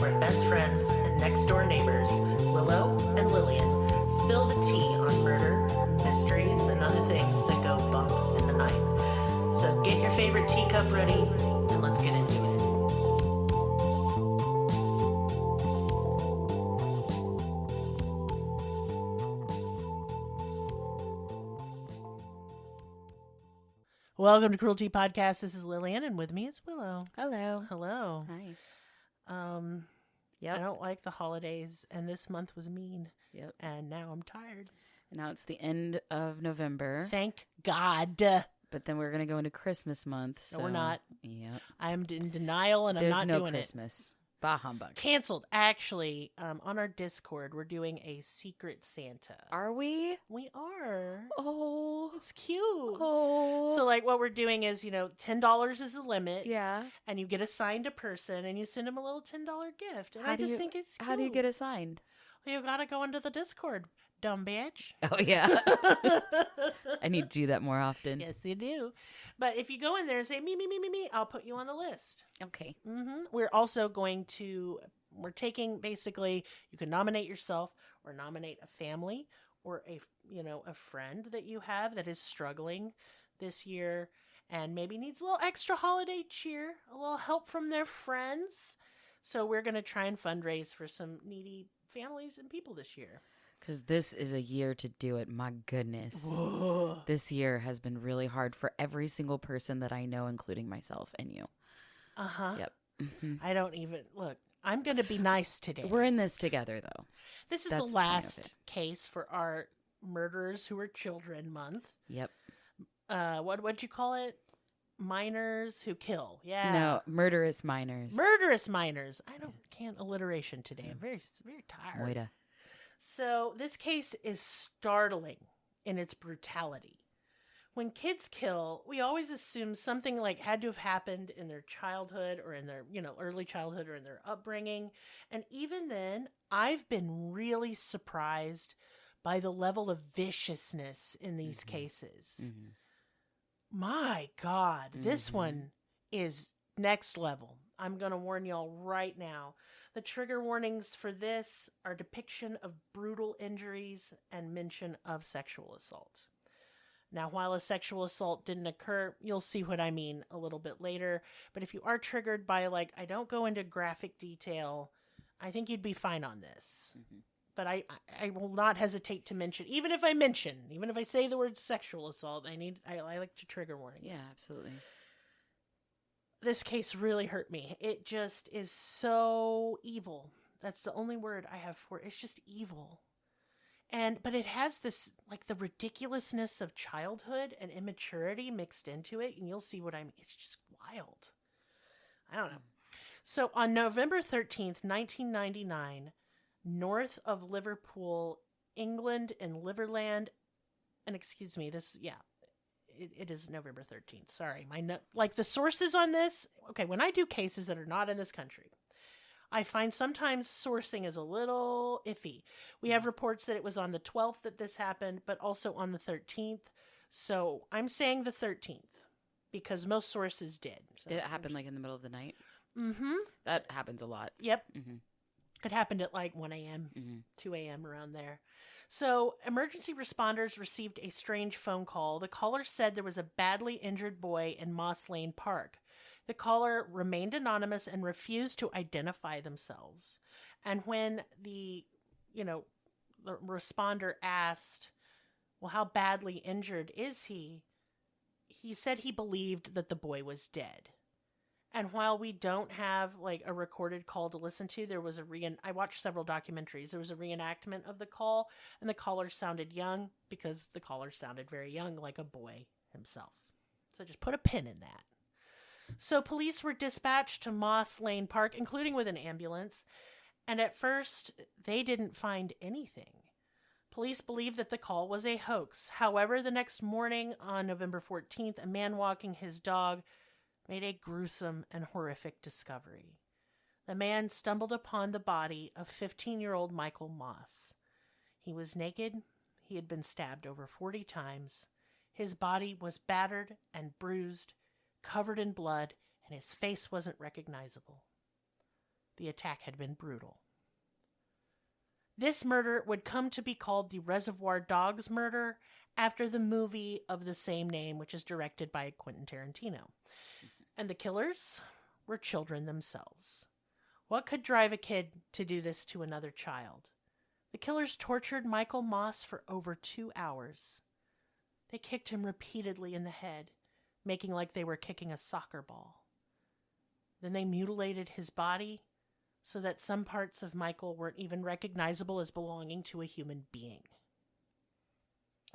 where best friends and next-door neighbors, Willow and Lillian, spill the tea on murder, mysteries, and other things that go bump in the night. So get your favorite teacup ready, and let's get into it. Welcome to Cruelty Podcast. This is Lillian, and with me is Willow. Hello. Hello. Hi. I don't like the holidays, and this month was mean. Yep. And now I'm tired. And now it's the end of November. Thank God. But then we're going to go into Christmas month. So. No, we're not. Yep. I'm in denial, and There's I'm not no doing Christmas. Bah humbug. Canceled. Actually, on our Discord, we're doing a Secret Santa. Are we? We are. Oh. It's cute. Oh. So, like, what we're doing is, $10 is the limit. Yeah. And you get assigned a person, and you send them a little $10 gift. And I just think it's cute. How do you get assigned? Well, you gotta go into the Discord, dumb bitch. Oh, yeah. I need to do that more often. Yes, you do. But if you go in there and say, me, I'll put you on the list. Okay. We're also we're taking, basically, you can nominate yourself or nominate a family or a friend that you have that is struggling this year and maybe needs a little extra holiday cheer, a little help from their friends. So we're going to try and fundraise for some needy families and people this year. Because this is a year to do it. My goodness. Whoa. This year has been really hard for every single person that I know, including myself and you. Uh-huh. Yep. I don't even... Look, I'm going to be nice today. We're in this together, though. This is That's the last case for our Murderers Who Are Children month. Yep. What'd you call it? Minors Who Kill. Yeah. No, murderous minors. Murderous minors. Can't alliteration today. I'm very, very tired. Waita. So this case is startling in its brutality. When kids kill, we always assume something like had to have happened in their childhood or in their, early childhood or in their upbringing. And even then, I've been really surprised by the level of viciousness in these cases. My God, this one is next level. I'm going to warn y'all right now. The trigger warnings for this are depiction of brutal injuries and mention of sexual assault. Now, while a sexual assault didn't occur, you'll see what I mean a little bit later. But if you are triggered by, I don't go into graphic detail, I think you'd be fine on this. But I will not hesitate to mention, even if I say the word sexual assault, I like to trigger warning. Yeah, absolutely. This case really hurt me. It just is so evil. That's the only word I have for it. It's just evil. But it has this, the ridiculousness of childhood and immaturity mixed into it. And you'll see what I mean. It's just wild. I don't know. So on November 13th, 1999, north of Liverpool, England in Liverland, and excuse me, it is November 13th. Sorry. The sources on this, okay, when I do cases that are not in this country, I find sometimes sourcing is a little iffy. We have reports that it was on the 12th that this happened, but also on the 13th. So I'm saying the 13th because most sources did. So did it happen in the middle of the night? Mm-hmm. That happens a lot. Yep. Mm-hmm. It happened at 1 a.m., 2 a.m., around there. So emergency responders received a strange phone call. The caller said there was a badly injured boy in Moss Lane Park. The caller remained anonymous and refused to identify themselves. And when the responder asked, well, how badly injured is he? He said he believed that the boy was dead. And while we don't have a recorded call to listen to, there was I watched several documentaries. There was a reenactment of the call, and the caller sounded young because the caller sounded very young, like a boy himself. So just put a pin in that. So police were dispatched to Moss Lane Park, including with an ambulance. And at first, they didn't find anything. Police believed that the call was a hoax. However, the next morning on November 14th, a man walking his dog made a gruesome and horrific discovery. The man stumbled upon the body of 15-year-old Michael Moss. He was naked. He had been stabbed over 40 times. His body was battered and bruised, covered in blood, and his face wasn't recognizable. The attack had been brutal. This murder would come to be called the Reservoir Dogs murder after the movie of the same name, which is directed by Quentin Tarantino. And the killers were children themselves. What could drive a kid to do this to another child? The killers tortured Michael Moss for over 2 hours. They kicked him repeatedly in the head, making like they were kicking a soccer ball. Then they mutilated his body so that some parts of Michael weren't even recognizable as belonging to a human being.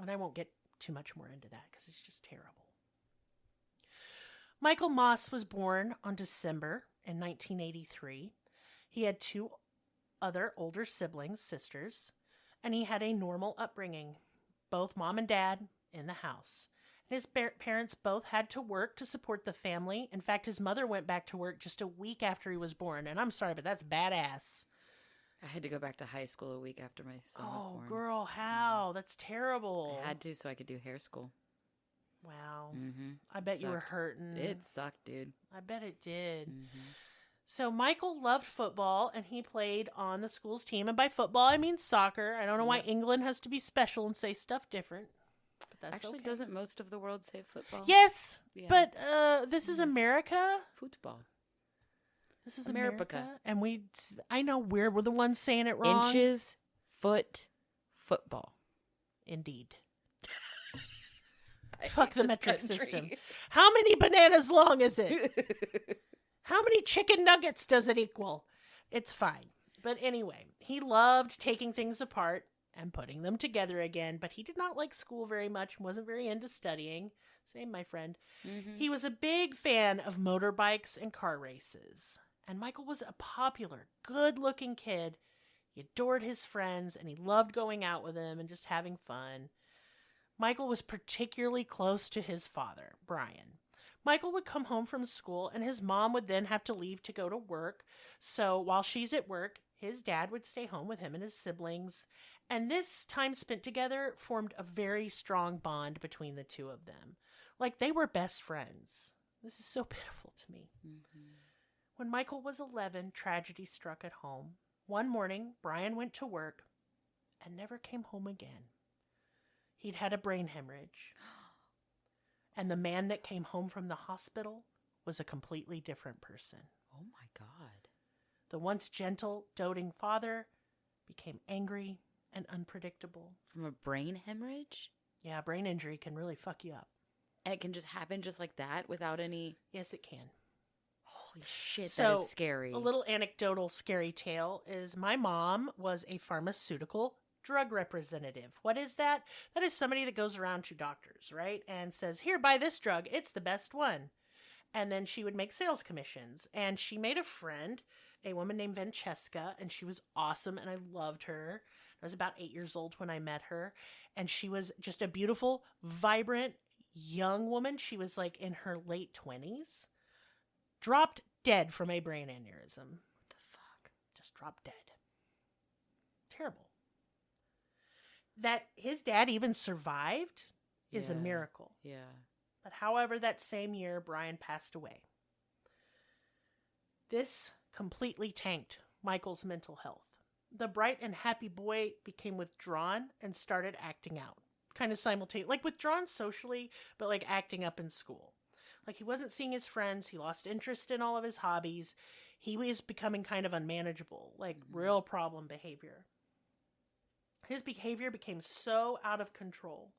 And I won't get too much more into that because it's just terrible. Michael Moss was born on December in 1983. He had 2 other older siblings, sisters, and he had a normal upbringing, both mom and dad in the house. His parents both had to work to support the family. In fact, his mother went back to work just a week after he was born, and I'm sorry, but that's badass. I had to go back to high school a week after my son was born. Oh, girl, how? That's terrible. I had to so I could do hair school. Wow. Mm-hmm. I bet you were hurting. It sucked, dude. I bet it did. Mm-hmm. So Michael loved football, and he played on the school's team. And by football, I mean soccer. I don't know why England has to be special and say stuff different. But that's Actually, okay. doesn't most of the world say football? Yes, Yeah. but this is America. Football. This is America. America. And I know we're the ones saying it wrong. Inches, foot, football. Indeed. I Fuck hate the this metric country. system. How many bananas long is it? How many chicken nuggets does it equal? It's fine. But anyway, he loved taking things apart and putting them together again, but he did not like school very much and wasn't very into studying. Same, my friend. Mm-hmm. He was a big fan of motorbikes and car races. And Michael was a popular, good-looking kid. He adored his friends, and he loved going out with them and just having fun. Michael was particularly close to his father, Brian. Michael would come home from school, and his mom would then have to leave to go to work. So while she's at work, his dad would stay home with him and his siblings. And this time spent together formed a very strong bond between the two of them. Like they were best friends. This is so pitiful to me. Mm-hmm. When Michael was 11, tragedy struck at home. One morning, Brian went to work and never came home again. He'd had a brain hemorrhage. And the man that came home from the hospital was a completely different person. Oh my God. The once gentle, doting father became angry and unpredictable. From a brain hemorrhage? Yeah, brain injury can really fuck you up. And it can just happen just like that without any... Yes, it can. Holy shit, So, that is scary. A little anecdotal scary tale is my mom was a pharmaceutical drug representative. What is that? That is somebody that goes around to doctors, right? And says, here, buy this drug. It's the best one. And then she would make sales commissions. And she made a friend, a woman named Francesca, and she was awesome, and I loved her. I was about 8 years old when I met her. And she was just a beautiful, vibrant, young woman. She was like in her late 20s. Dropped dead from a brain aneurysm. What the fuck? Just dropped dead. Terrible. That his dad even survived is a Yeah. miracle. Yeah. But however, that same year, Brian passed away. This completely tanked Michael's mental health. The bright and happy boy became withdrawn and started acting out. Kind of simultaneously. Like withdrawn socially, but like acting up in school. Like he wasn't seeing his friends. He lost interest in all of his hobbies. He was becoming kind of unmanageable. Like real problem behavior. His behavior became so out of control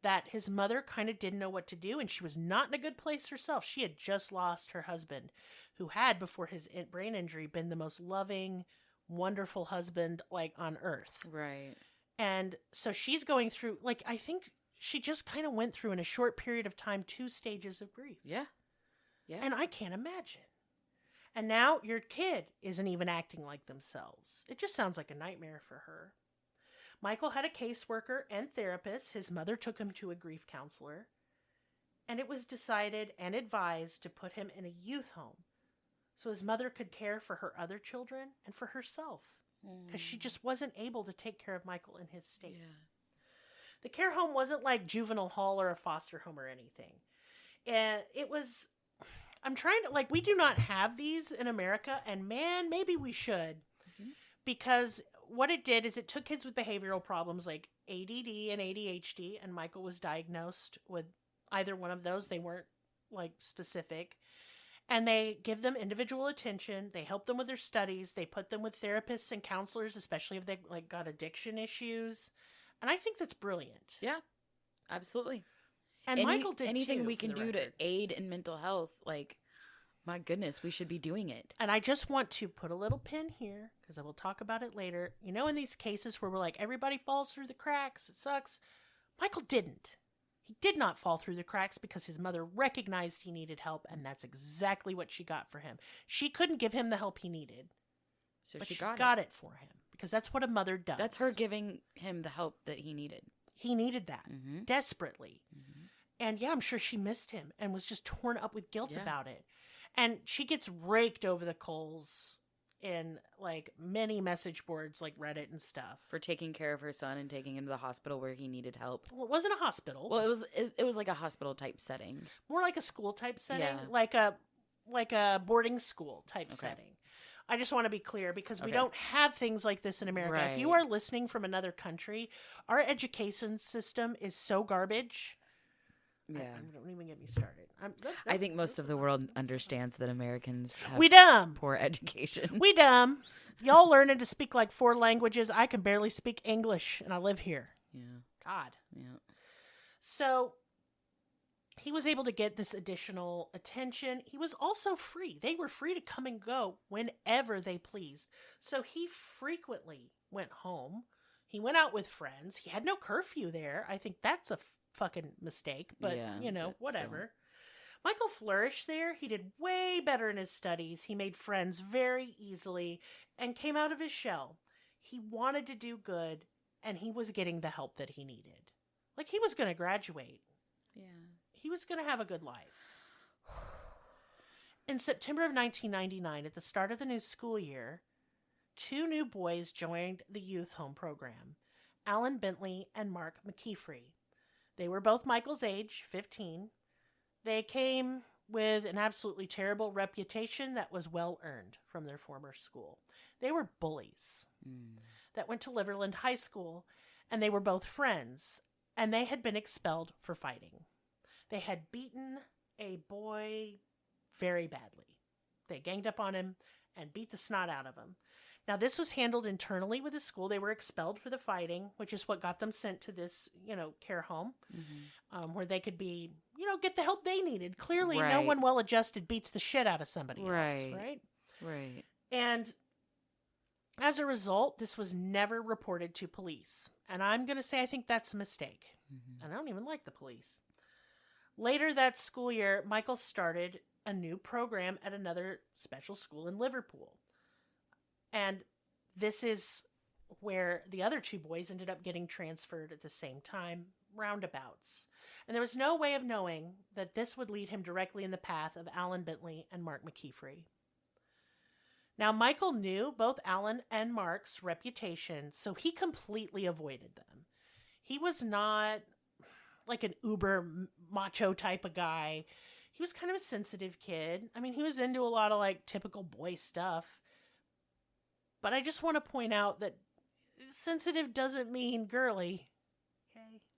that his mother kind of didn't know what to do, and she was not in a good place herself. She had just lost her husband, who had, before his brain injury, been the most loving, wonderful husband, like, on earth. Right. And so she's going through, like, I think she just kind of went through, in a short period of time, 2 stages of grief. Yeah. Yeah. And I can't imagine. And now your kid isn't even acting like themselves. It just sounds like a nightmare for her. Michael had a caseworker and therapist. His mother took him to a grief counselor. And it was decided and advised to put him in a youth home so his mother could care for her other children and for herself. Because she just wasn't able to take care of Michael in his state. Yeah. The care home wasn't like juvenile hall or a foster home or anything. It was I'm trying to, like, we do not have these in America, and man, maybe we should. Mhm. Because what it did is it took kids with behavioral problems like ADD and ADHD, and Michael was diagnosed with either one of those. They weren't, like, specific. And they give them individual attention. They help them with their studies. They put them with therapists and counselors, especially if they, like, got addiction issues. And I think that's brilliant. Yeah, absolutely. And Michael did anything too, we for can the do to record. aid in mental health, like, my goodness, we should be doing it. And I just want to put a little pin here, because I will talk about it later. You know, in these cases where we're like, everybody falls through the cracks, it sucks. Michael didn't. He did not fall through the cracks because his mother recognized he needed help, and that's exactly what she got for him. She couldn't give him the help he needed, So but she she got got it. it for him, because that's what a mother does. That's her giving him the help that he needed. He needed that Mm-hmm. desperately. Mm-hmm. And yeah, I'm sure she missed him and was just torn up with guilt Yeah. about it. And she gets raked over the coals in, like, many message boards like Reddit and stuff. For taking care of her son and taking him to the hospital where he needed help. Well, it wasn't a hospital. Well, it was like a hospital type setting. More like a school type setting, Yeah. like a boarding school type Okay. setting. I just want to be clear, because we Okay. don't have things like this in America. If you Right. are listening from another country, our education system is so garbage. Yeah. Don't even get me started. I think most of the world understands that Americans have We dumb. poor education. We dumb. Y'all learning to speak like 4 languages. I can barely speak English, and I live here. Yeah. God. Yeah. So he was able to get this additional attention. He was also free. They were free to come and go whenever they pleased. So he frequently went home. He went out with friends. He had no curfew there. I think that's a fucking mistake, but Yeah, you know, but whatever. Michael flourished there. He did way better in his studies. He made friends very easily and came out of his shell. He wanted to do good, and he was getting the help that he needed. Like, he was going to graduate. Yeah. He was going to have a good life. In September of 1999, at the start of the new school year, 2 new boys joined the youth home program, Alan Bentley and Mark McKeefrey. They were both Michael's age, 15. They came with an absolutely terrible reputation that was well earned from their former school. They were bullies that went to Liverland High School, and they were both friends, and they had been expelled for fighting. They had beaten a boy very badly. They ganged up on him and beat the snot out of him. Now, this was handled internally with the school. They were expelled for the fighting, which is what got them sent to this, care home, where they could be, get the help they needed. Clearly, no Right. one well-adjusted beats the shit out of somebody else, Right. right? Right. And as a result, this was never reported to police. And I'm going to say I think that's a mistake. Mhm. And I don't even like the police. Later that school year, Michael started a new program at another special school in Liverpool. And this is where the other 2 boys ended up getting transferred at the same time, roundabouts. And there was no way of knowing that this would lead him directly in the path of Alan Bentley and Mark McKeefrey. Now, Michael knew both Alan and Mark's reputation, so he completely avoided them. He was not like an uber macho type of guy. He was kind of a sensitive kid. I mean, he was into a lot of like typical boy stuff. But I just want to point out that sensitive doesn't mean girly.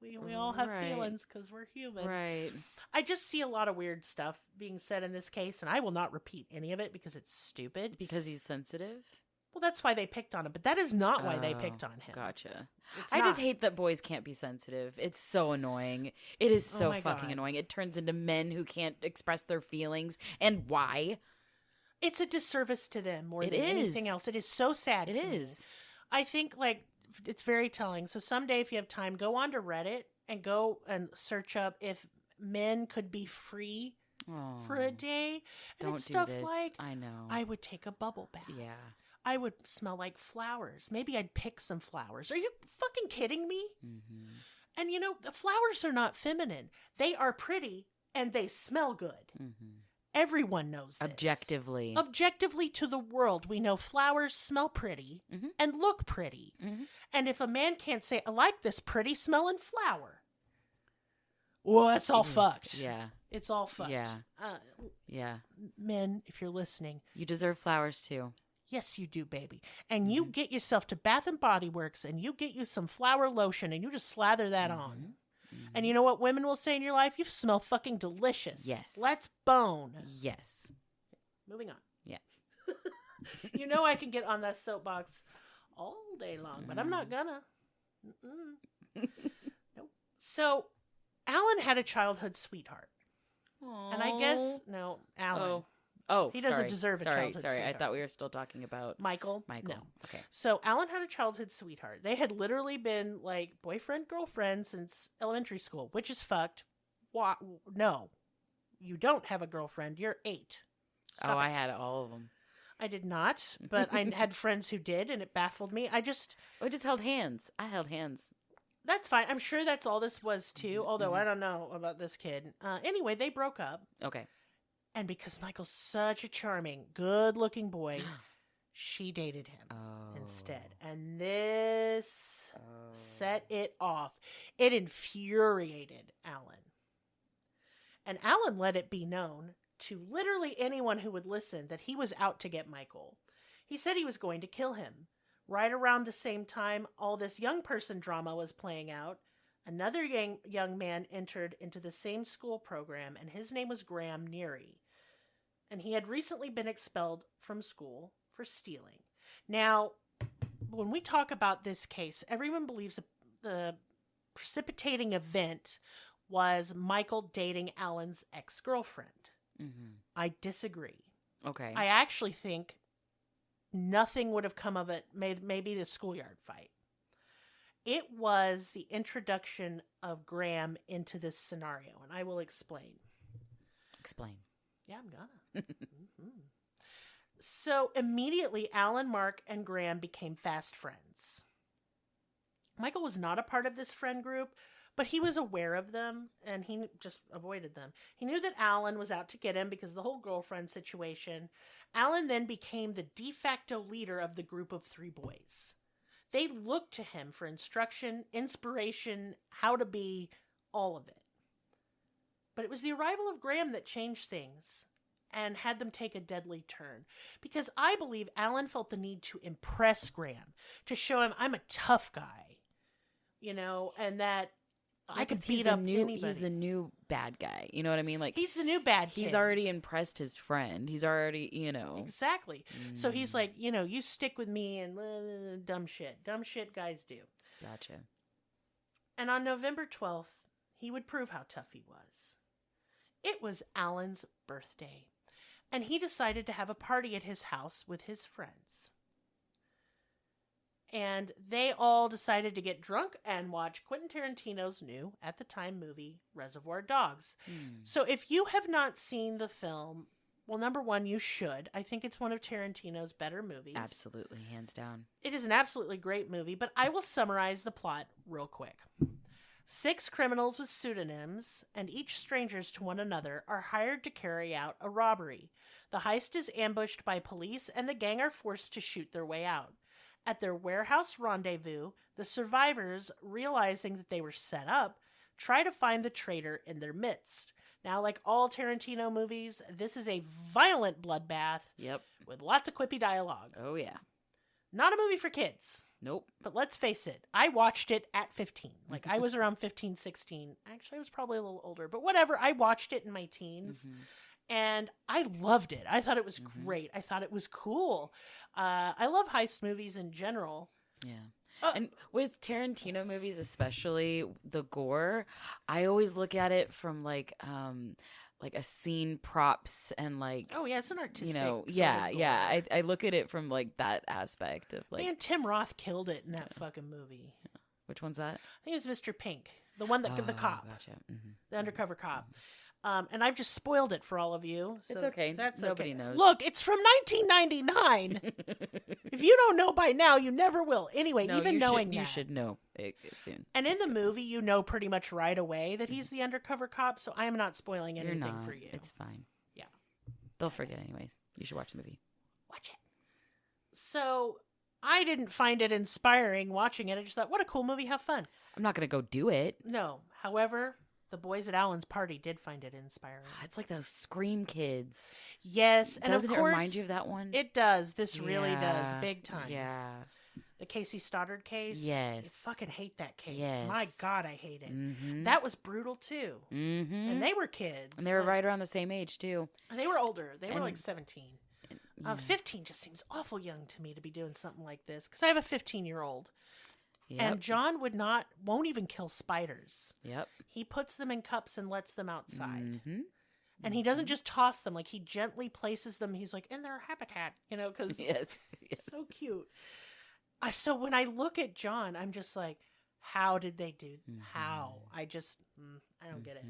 Okay, we all have Right. feelings because we're human. Right. I just see a lot of weird stuff being said in this case, and I will not repeat any of it because it's stupid. Because he's sensitive? Well, that's why they picked on him, but that is not why they Oh, picked on him. Gotcha. It's I just not. hate that boys can't be sensitive. It's so annoying. It is Oh so my fucking God. annoying. It turns into men who can't express their feelings. And why? It's a disservice to them more It than anything is. else. It is so sad. It to me. is. I think it's very telling. So someday, if you have time, go on to Reddit and go and search up if men could be free Oh, for a day. And don't it's do stuff this. like I know. I would take a bubble bath. Yeah. I would smell like flowers. Maybe I'd pick some flowers. Are you fucking kidding me? Mm-hmm. And the flowers are not feminine. They are pretty and they smell good. Mm-hmm. Everyone knows this. Objectively. Objectively to the world, we know flowers smell pretty Mhm. and look pretty. Mhm. And if a man can't say, I like this pretty smelling flower, Well, that's all Yeah. fucked. Yeah. It's all fucked. Yeah. Yeah. Men, if you're listening, You deserve flowers too. yes, you do, baby. And you get yourself to Bath and Body Works and you get you some flower lotion and you just slather that on. And you know what women will say in your life? You smell fucking delicious. Yes. Let's bone. Yes. Moving on. Yeah. You know I can get on that soapbox all day long, but I'm not gonna. Nope. So, Alan had a childhood sweetheart. Aww. And I guess, no, Alan. Oh, He doesn't sorry. deserve a childhood Sorry, I sweetheart. thought we were still talking about Michael? Michael. No. Okay. So Alan had a childhood sweetheart. They had literally been like boyfriend, girlfriend since elementary school, which is fucked. No, you don't have a girlfriend. You're 8. Stop I it. had all of them. I did not, but I had friends who did, and it baffled me. I just held hands. I held hands. That's fine. I'm sure that's all this was too, although I don't know about this kid. Anyway, they broke up. Okay. And because Michael's such a charming, good-looking boy, she dated him instead. And this set it off. It infuriated Alan. And Alan let it be known to literally anyone who would listen that he was out to get Michael. He said he was going to kill him. Right around the same time all this young person drama was playing out, another young man entered into the same school program, and his name was Graham Neary. And he had recently been expelled from school for stealing. Now, when we talk about this case, everyone believes the precipitating event was Michael dating Alan's ex-girlfriend. Mm-hmm. I disagree. Okay. I actually think nothing would have come of it, maybe the schoolyard fight. It was the introduction of Graham into this scenario, and I will explain. Explain. Yeah, I'm gonna. So immediately, Alan, Mark, and Graham became fast friends. Michael was not a part of this friend group, but he was aware of them, and he just avoided them. He knew that Alan was out to get him because of the whole girlfriend situation. Alan then became the de facto leader of the group of 3 boys. They looked to him for instruction, inspiration, how to be, all of it. But it was the arrival of Graham that changed things and had them take a deadly turn. Because I believe Alan felt the need to impress Graham, to show him I'm a tough guy, and that I could beat up anybody. He's the new bad guy. You know what I mean? Like he's the new bad kid. He's already impressed his friend. He's already, Exactly. So he's like, you stick with me and dumb shit. Dumb shit guys do. Gotcha. And on November 12th, he would prove how tough he was. It was Alan's birthday, and he decided to have a party at his house with his friends. And they all decided to get drunk and watch Quentin Tarantino's new, at the time, movie, Reservoir Dogs. So if you have not seen the film, well, number one, you should. I think it's one of Tarantino's better movies. Absolutely, hands down. It is an absolutely great movie, but I will summarize the plot real quick. 6 criminals with pseudonyms, and each strangers to one another, are hired to carry out a robbery. The heist is ambushed by police, and the gang are forced to shoot their way out. At their warehouse rendezvous, the survivors, realizing that they were set up, try to find the traitor in their midst. Now, like all Tarantino movies, this is a violent bloodbath. Yep. With lots of quippy dialogue. Oh, yeah. Not a movie for kids. Nope. But let's face it, I watched it at 15. Like, I was around 15, 16. Actually, I was probably a little older. But whatever, I watched it in my teens. And I loved it. I thought it was great. I thought it was cool. I love heist movies in general. Yeah. And with Tarantino movies, especially the gore, I always look at it from like a scene props and like, oh yeah, it's an artistic. I look at it from like that aspect of like. Man, Tim Roth killed it in that fucking movie. Yeah. Which one's that? I think it was Mr. Pink, the one that the cop, gotcha. The undercover cop. And I've just spoiled it for all of you. So it's okay. That's Nobody okay. knows. Look, it's from 1999. If you don't know by now, you never will. Anyway, you should know it soon. And in the movie, you know pretty much right away that he's the undercover cop, so I am not spoiling anything for you. It's fine. Yeah. They'll forget anyways. You should watch the movie. Watch it. So I didn't find it inspiring watching it. I just thought, what a cool movie. Have fun. I'm not going to go do it. No. However, The boys at Alan's party did find it inspiring. It's like those Scream kids. Yes, and Doesn't of it course, remind you of that one? It does. This really does, big time. Yeah. The Casey Stoddard case. Yes. I fucking hate that case. Yes. My God, I hate it. Mm-hmm. That was brutal too. Mm-hmm. And they were kids. And they were right around the same age too. They were older. They were And- like 17. Yeah. 15 just seems awful young to me to be doing something like this because I have a 15-year-old. Yep. And John won't even kill spiders. Yep. He puts them in cups and lets them outside. Mm-hmm. And he doesn't just toss them, like he gently places them. He's like, in their habitat, because Yes. Yes. so cute. So when I look at John, I'm just like, how did they do? How? I don't get it.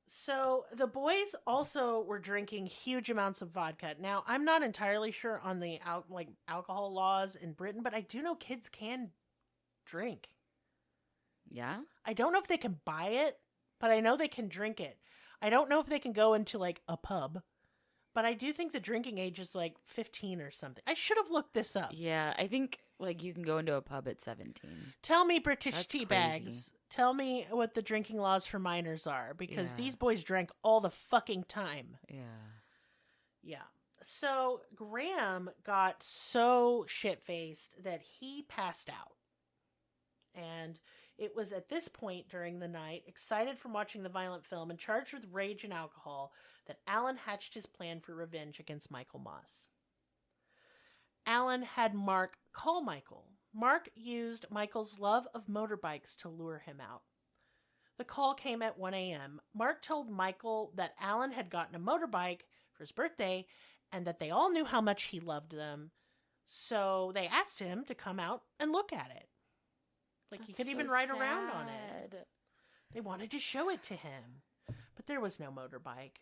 So the boys also were drinking huge amounts of vodka. Now, I'm not entirely sure on the alcohol laws in Britain, but I do know kids can drink. Yeah. I don't know if they can buy it, but I know they can drink it. I don't know if they can go into like a pub, but I do think the drinking age is like 15 or something. I should have looked this up. Yeah. I think like you can go into a pub at 17. Tell me, British That's tea crazy. bags. Tell me what the drinking laws for minors are, because Yeah. these boys drank all the fucking time. Yeah. Yeah. So Graham got so shit-faced that he passed out. And it was at this point during the night, excited from watching the violent film and charged with rage and alcohol, that Alan hatched his plan for revenge against Michael Moss. Alan had Mark call Michael. Mark used Michael's love of motorbikes to lure him out. The call came at 1 a.m. Mark told Michael that Alan had gotten a motorbike for his birthday and that they all knew how much he loved them. So they asked him to come out and look at it. Like he could even ride around on it. They wanted to show it to him. But there was no motorbike.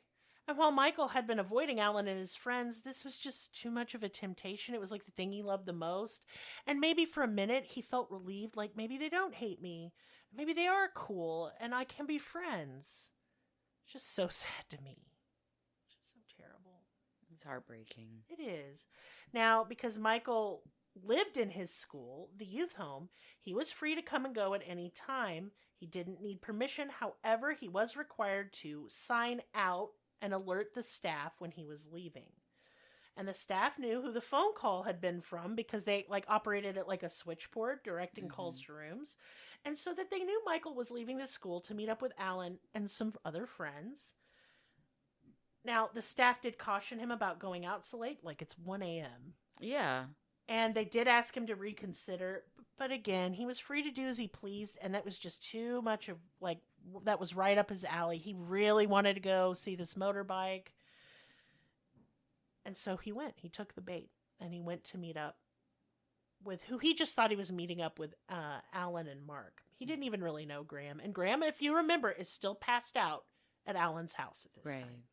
And while Michael had been avoiding Alan and his friends, this was just too much of a temptation. It was like the thing he loved the most. And maybe for a minute he felt relieved, like maybe they don't hate me. Maybe they are cool and I can be friends. Just so sad to me. Just so terrible. It's heartbreaking. It is. Now, because Michael lived in his school, the youth home, he was free to come and go at any time. He didn't need permission. However, he was required to sign out and alert the staff when he was leaving. And the staff knew who the phone call had been from because they operated it like a switchboard directing calls to rooms. And so that they knew Michael was leaving the school to meet up with Alan and some other friends. Now, the staff did caution him about going out so late, like it's 1 a.m. Yeah. And they did ask him to reconsider, but again, he was free to do as he pleased, and that was just too much of, that was right up his alley. He really wanted to go see this motorbike. And so he went. He took the bait, and he went to meet up with who he just thought he was meeting up with, Alan and Mark. He didn't even really know Graham. And Graham, if you remember, is still passed out at Alan's house at this time.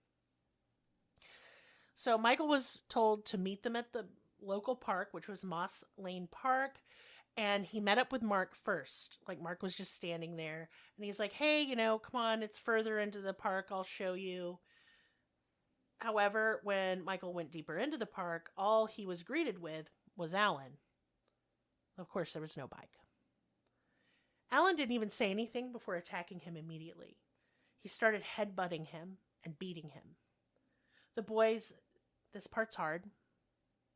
So Michael was told to meet them at the local park, which was Moss Lane Park, and he met up with Mark first. Mark was just standing there, and he's like, hey, come on, it's further into the park, I'll show you. However, when Michael went deeper into the park, all he was greeted with was Alan. Of course, there was no bike. Alan didn't even say anything before attacking him immediately. He started headbutting him and beating him. The boys, this part's hard,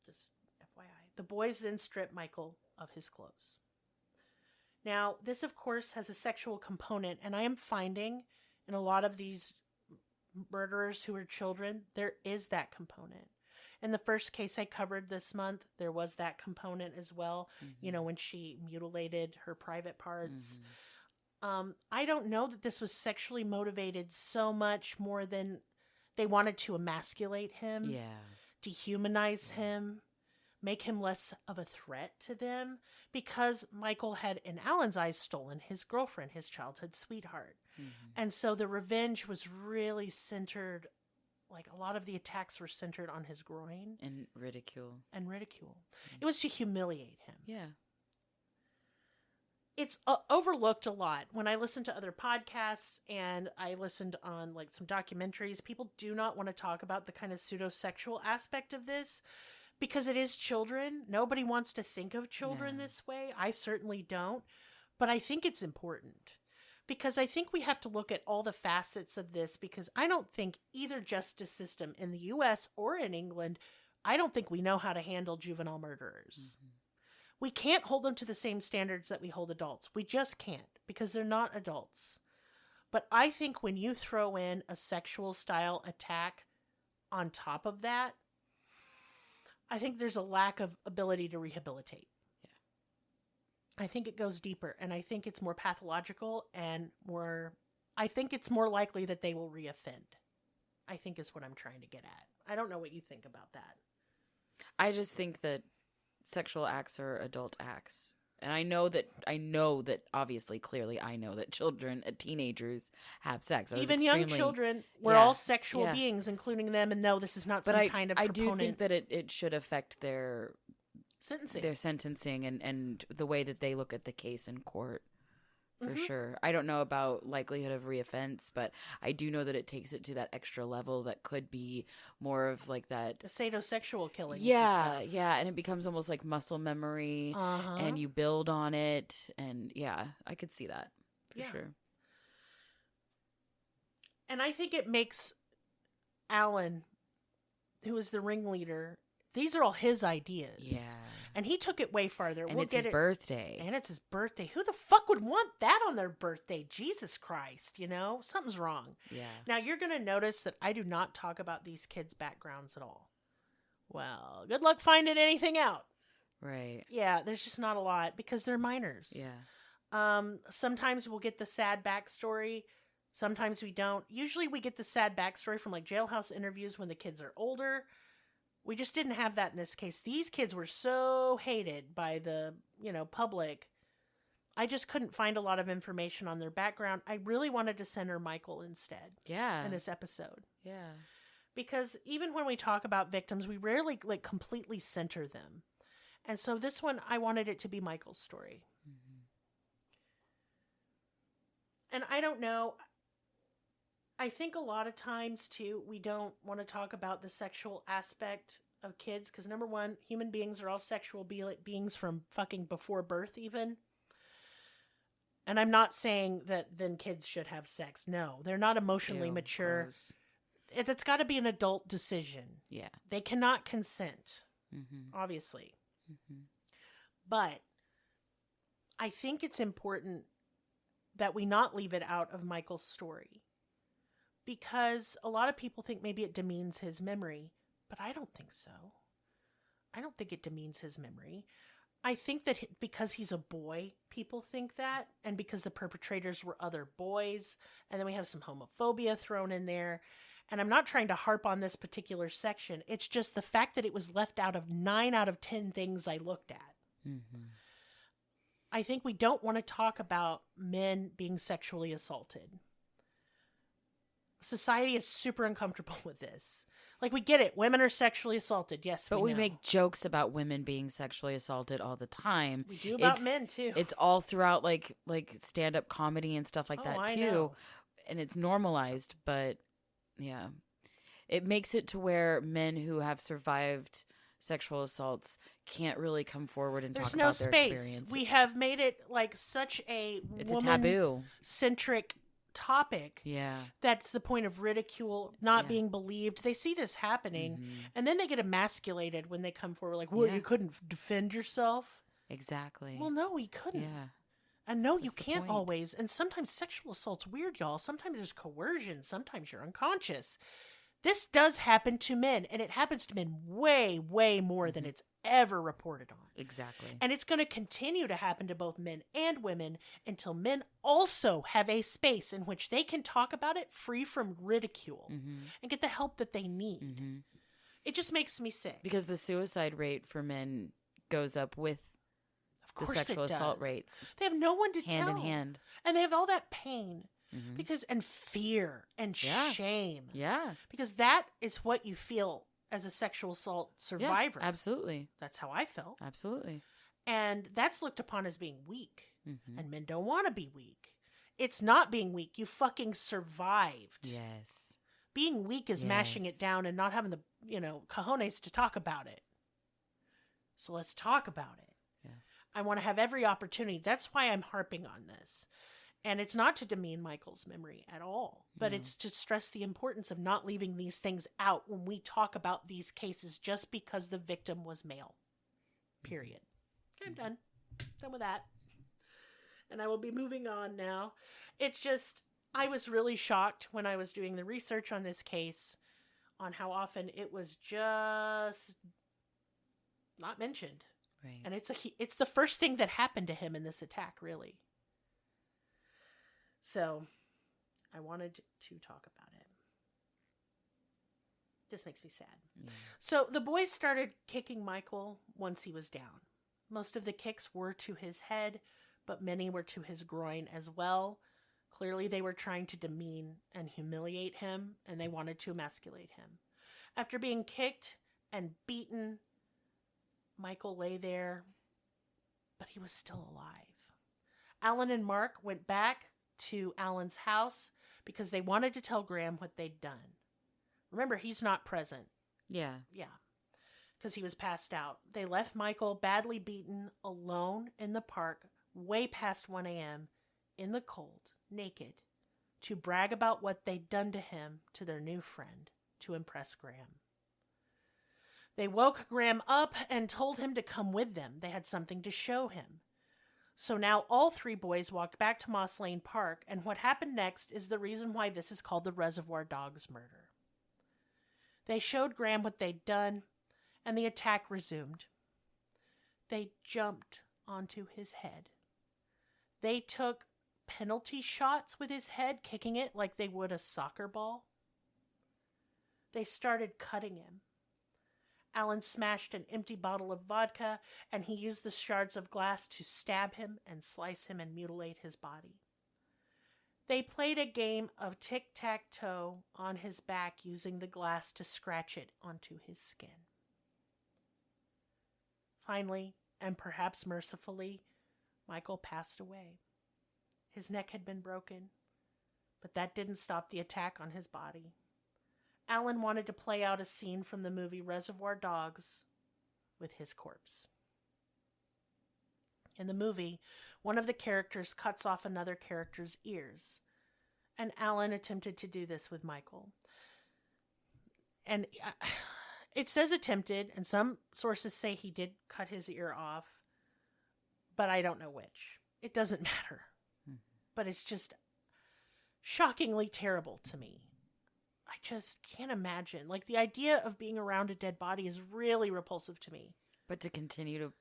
just FYI. The boys then strip Michael of his clothes. Now, this, of course, has a sexual component, and I am finding in a lot of these murderers who are children, there is that component. In the first case I covered this month, there was that component as well, when she mutilated her private parts. I don't know that this was sexually motivated so much more than they wanted to emasculate him. Dehumanize him, make him less of a threat to them, because Michael had, in Alan's eyes, stolen his girlfriend, his childhood sweetheart. And so the revenge was really centered, a lot of the attacks were centered on his groin. And ridicule. It was to humiliate him. Yeah. It's overlooked a lot. When I listen to other podcasts and I listened on some documentaries, people do not want to talk about the kind of pseudo-sexual aspect of this because it is children. Nobody wants to think of children this way. I certainly don't. But I think it's important Because I think we have to look at all the facets of this, because I don't think either justice system in the US or in England, I don't think we know how to handle juvenile murderers. Mm-hmm. We can't hold them to the same standards that we hold adults. We just can't, because they're not adults. But I think when you throw in a sexual style attack on top of that, I think there's a lack of ability to rehabilitate. I think it goes deeper, and I think it's more pathological and I think it's more likely that they will reoffend, I think is what I'm trying to get at. I don't know what you think about that. I just think that sexual acts are adult acts. And I know that obviously, clearly, I know that teenagers have sex. Even young children, we're all sexual beings, including them, and no, this is not kind of proponent. I do think that it should affect their sentencing and the way that they look at the case in court, for sure. I don't know about likelihood of reoffense, but I do know that it takes it to that extra level that could be more of like that the sadosexual killings. Yeah, and it becomes almost like muscle memory, and you build on it, and I could see that for sure. And I think it makes Alan, who is the ringleader, these are all his ideas. Yeah. And he took it way farther. And it's his birthday. And it's his birthday. Who the fuck would want that on their birthday? Jesus Christ, Something's wrong. Yeah. Now, you're going to notice that I do not talk about these kids' backgrounds at all. Well, good luck finding anything out. Right. Yeah, there's just not a lot because they're minors. Yeah. Sometimes we'll get the sad backstory. Sometimes we don't. Usually we get the sad backstory from like jailhouse interviews when the kids are older. We just didn't have that in this case. These kids were so hated by the, public. I just couldn't find a lot of information on their background. I really wanted to center Michael instead. Yeah. In this episode. Yeah. Because even when we talk about victims, we rarely completely center them. And so this one, I wanted it to be Michael's story. Mm-hmm. And I don't know. I think a lot of times, too, we don't want to talk about the sexual aspect of kids because, number one, human beings are all sexual beings from fucking before birth even. And I'm not saying that then kids should have sex. No, they're not emotionally mature. Gross. It's got to be an adult decision. Yeah. They cannot consent, obviously. Mm-hmm. But I think it's important that we not leave it out of Michael's story. Because a lot of people think maybe it demeans his memory, but I don't think so. I don't think it demeans his memory. I think that because he's a boy, people think that, and because the perpetrators were other boys, and then we have some homophobia thrown in there, and I'm not trying to harp on this particular section. It's just the fact that it was left out of 9 out of 10 things I looked at. Mm-hmm. I think we don't want to talk about men being sexually assaulted. Society is super uncomfortable with this. Like, we get it. Women are sexually assaulted. Yes, but we make jokes about women being sexually assaulted all the time. We do about men, too. It's all throughout, like stand-up comedy and stuff like that, too. Know. And it's normalized, but, yeah. It makes it to where men who have survived sexual assaults can't really come forward and talk about their experiences. We have made it, like, such a woman-centric topic. Yeah. That's the point of ridicule, not being believed. They see this happening, and then they get emasculated when they come forward like, well, you couldn't defend yourself? Exactly. Well, no, he couldn't. Yeah. And no, you can't always. And sometimes sexual assault's weird, y'all. Sometimes there's coercion. Sometimes you're unconscious. This does happen to men, and it happens to men way, way more than it's ever reported on. Exactly. And it's going to continue to happen to both men and women until men also have a space in which they can talk about it free from ridicule and get the help that they need. Mm-hmm. It just makes me sick. Because the suicide rate for men goes up with the sexual assault rates. They have no one to tell. Hand in hand. And they have all that pain. And fear and shame. Yeah. Because that is what you feel as a sexual assault survivor. Yeah, absolutely. That's how I felt. Absolutely. And that's looked upon as being weak. And men don't want to be weak. It's not being weak. You fucking survived. Yes. Being weak is mashing it down and not having the, cojones to talk about it. So let's talk about it. Yeah. I want to have every opportunity. That's why I'm harping on this. And it's not to demean Michael's memory at all, but it's to stress the importance of not leaving these things out when we talk about these cases just because the victim was male. Period. Okay, I'm done. Done with that. And I will be moving on now. It's just, I was really shocked when I was doing the research on this case on how often it was just not mentioned. Right. And it's the first thing that happened to him in this attack, really. So, I wanted to talk about it. Just makes me sad. Yeah. So, the boys started kicking Michael once he was down. Most of the kicks were to his head, but many were to his groin as well. Clearly, they were trying to demean and humiliate him, and they wanted to emasculate him. After being kicked and beaten, Michael lay there, but he was still alive. Alan and Mark went back to Alan's house because they wanted to tell Graham what they'd done. Remember, he's not present. Yeah. Yeah. Because he was passed out. They left Michael badly beaten alone in the park way past 1 a.m. in the cold, naked, to brag about what they'd done to him to their new friend to impress Graham. They woke Graham up and told him to come with them. They had something to show him. So now all three boys walked back to Moss Lane Park, and what happened next is the reason why this is called the Reservoir Dogs murder. They showed Graham what they'd done, and the attack resumed. They jumped onto his head. They took penalty shots with his head, kicking it like they would a soccer ball. They started cutting him. Alan smashed an empty bottle of vodka, and he used the shards of glass to stab him and slice him and mutilate his body. They played a game of tic-tac-toe on his back using the glass to scratch it onto his skin. Finally, and perhaps mercifully, Michael passed away. His neck had been broken, but that didn't stop the attack on his body. Alan wanted to play out a scene from the movie Reservoir Dogs with his corpse. In the movie, one of the characters cuts off another character's ears, and Alan attempted to do this with Michael. And it says attempted, and some sources say he did cut his ear off, but I don't know which. It doesn't matter. But it's just shockingly terrible to me. I just can't imagine. Like, the idea of being around a dead body is really repulsive to me. But to continue to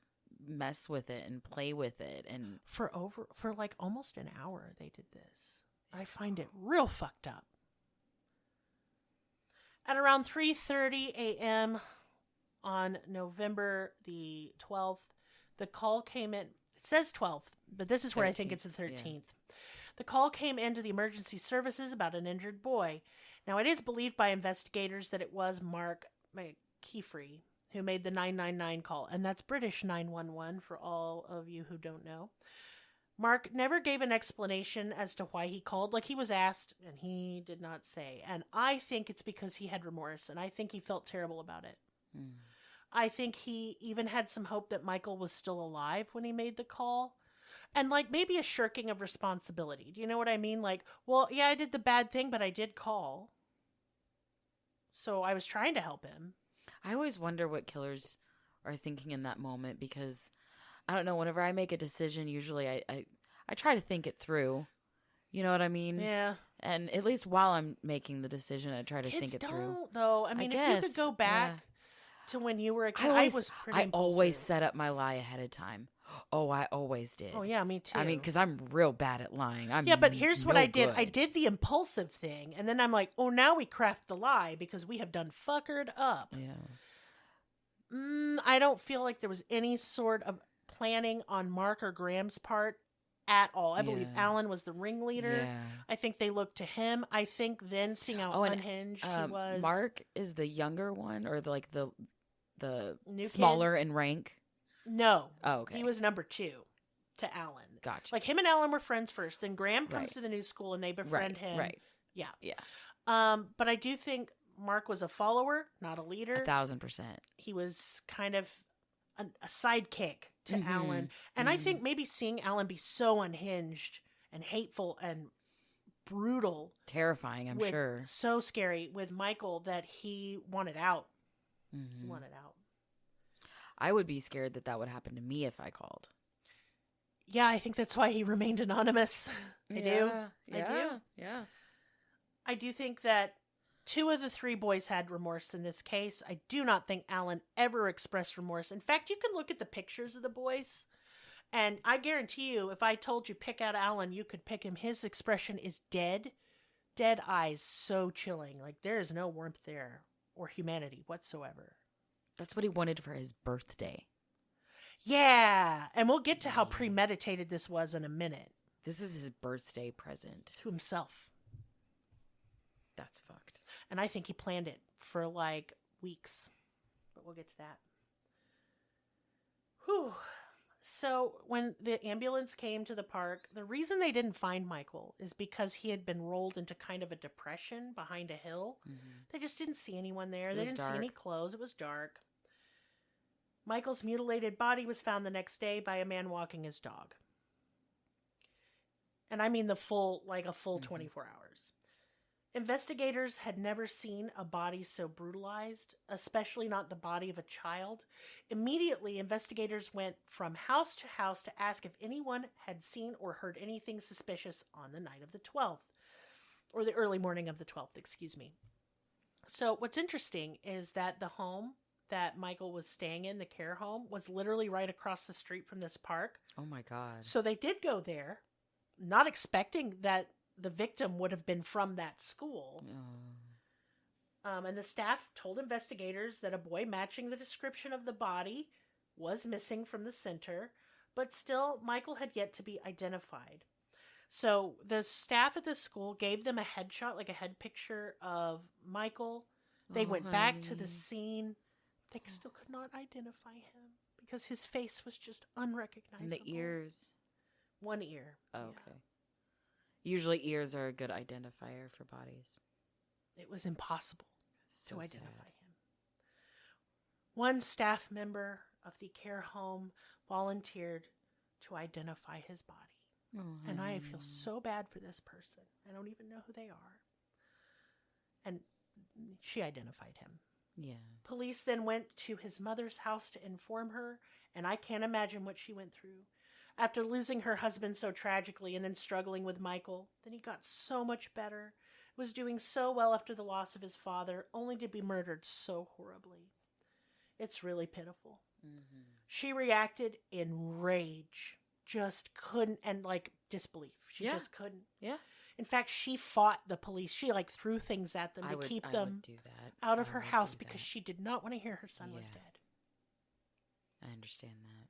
mess with it and play with it and for like almost an hour they did this. I find it real fucked up. At around 3:30 a.m. on November the 12th, the call came in. It says 12th, but this is where 13th. I think it's the 13th. Yeah. The call came into the emergency services about an injured boy. Now, it is believed by investigators that it was Mark McKeefrey who made the 999 call, and that's British 911 for all of you who don't know. Mark never gave an explanation as to why he called. Like, he was asked, and he did not say. And I think it's because he had remorse, and I think he felt terrible about it. I think he even had some hope that Michael was still alive when he made the call. And, like, maybe a shirking of responsibility. Do you know what I mean? Like, well, yeah, I did the bad thing, but I did call. So I was trying to help him. I always wonder what killers are thinking in that moment because, I don't know, whenever I make a decision, usually I try to think it through. You know what I mean? Yeah. And at least while I'm making the decision, I try to think it through. Kids don't, though. I mean, if you could go back to when you were a kid, I always set up my lie ahead of time. Oh, I always did. Oh, yeah, me too. I mean, because I'm real bad at lying. But here's what I did. I did the impulsive thing, and then I'm like, oh, now we craft the lie because we have done fuckered up. Yeah. I don't feel like there was any sort of planning on Mark or Graham's part at all. I believe Alan was the ringleader. Yeah. I think they looked to him. I think then seeing how unhinged he was. Mark is the younger one, or the New smaller kid? in rank? No. Oh, okay. He was number 2 to Alan. Gotcha. Like, him and Alan were friends first. Then Graham comes to the new school and they befriend him. Right. Yeah. Yeah. But I do think Mark was a follower, not a leader. 1,000%. He was kind of a sidekick to Alan. And I think maybe seeing Alan be so unhinged and hateful and brutal. Terrifying, I'm sure. So scary with Michael that he wanted out. Mm-hmm. He wanted out. I would be scared that would happen to me if I called. Yeah, I think that's why he remained anonymous. I do. Yeah. I do think that 2 of the 3 boys had remorse in this case. I do not think Alan ever expressed remorse. In fact, you can look at the pictures of the boys, and I guarantee you, if I told you pick out Alan, you could pick him. His expression is dead. Dead eyes, so chilling. Like, there is no warmth there or humanity whatsoever. That's what he wanted for his birthday. Yeah, and we'll get to how premeditated this was in a minute. This is his birthday present. To himself. That's fucked. And I think he planned it for like weeks. But we'll get to that. Whew. So when the ambulance came to the park, the reason they didn't find Michael is because he had been rolled into kind of a depression behind a hill. Mm-hmm. They just didn't see anyone there. They didn't see any clothes. It was dark. Michael's mutilated body was found the next day by a man walking his dog. And I mean a full 24 hours. Investigators had never seen a body so brutalized, especially not the body of a child. Immediately, investigators went from house to house to ask if anyone had seen or heard anything suspicious on the night of the 12th. Or the early morning of the 12th, excuse me. So what's interesting is that the home that Michael was staying in, the care home, was literally right across the street from this park. Oh my God. So they did go there, not expecting that the victim would have been from that school. And the staff told investigators that a boy matching the description of the body was missing from the center, but still Michael had yet to be identified. So the staff at the school gave them a headshot, like a head picture of Michael. They went back to the scene. They still could not identify him because his face was just unrecognizable. And the ears? One ear. Oh, okay. Yeah. Usually ears are a good identifier for bodies. It was impossible to identify him. One staff member of the care home volunteered to identify his body. Mm-hmm. And I feel so bad for this person. I don't even know who they are. And she identified him. Yeah. Police then went to his mother's house to inform her, and I can't imagine what she went through. After losing her husband so tragically and then struggling with Michael, then he got so much better, was doing so well after the loss of his father, only to be murdered so horribly. It's really pitiful. Mm-hmm. She reacted in rage, just couldn't, and disbelief. She just couldn't. Yeah. In fact, she fought the police. She threw things at them to keep them out of her house because she did not want to hear her son was dead. I understand that.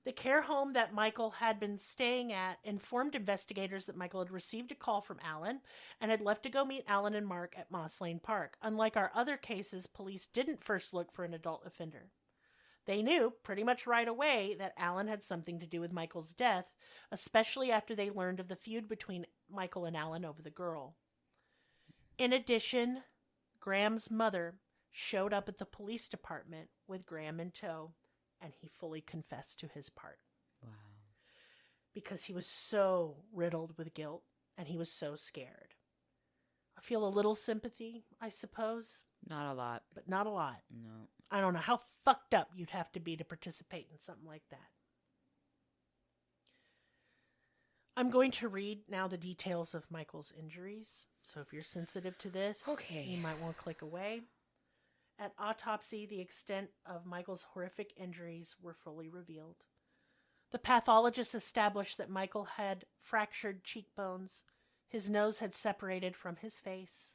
The care home that Michael had been staying at informed investigators that Michael had received a call from Alan and had left to go meet Alan and Mark at Moss Lane Park. Unlike our other cases, police didn't first look for an adult offender. They knew pretty much right away that Alan had something to do with Michael's death, especially after they learned of the feud between Michael and Alan over the girl. In addition, Graham's mother showed up at the police department with Graham in tow, and he fully confessed to his part. Wow. Because he was so riddled with guilt, and he was so scared. I feel a little sympathy, I suppose. Not a lot. But not a lot. No. I don't know how fucked up you'd have to be to participate in something like that. I'm going to read now the details of Michael's injuries. So if you're sensitive to this, you might want to click away. At autopsy, the extent of Michael's horrific injuries were fully revealed. The pathologist established that Michael had fractured cheekbones. His nose had separated from his face.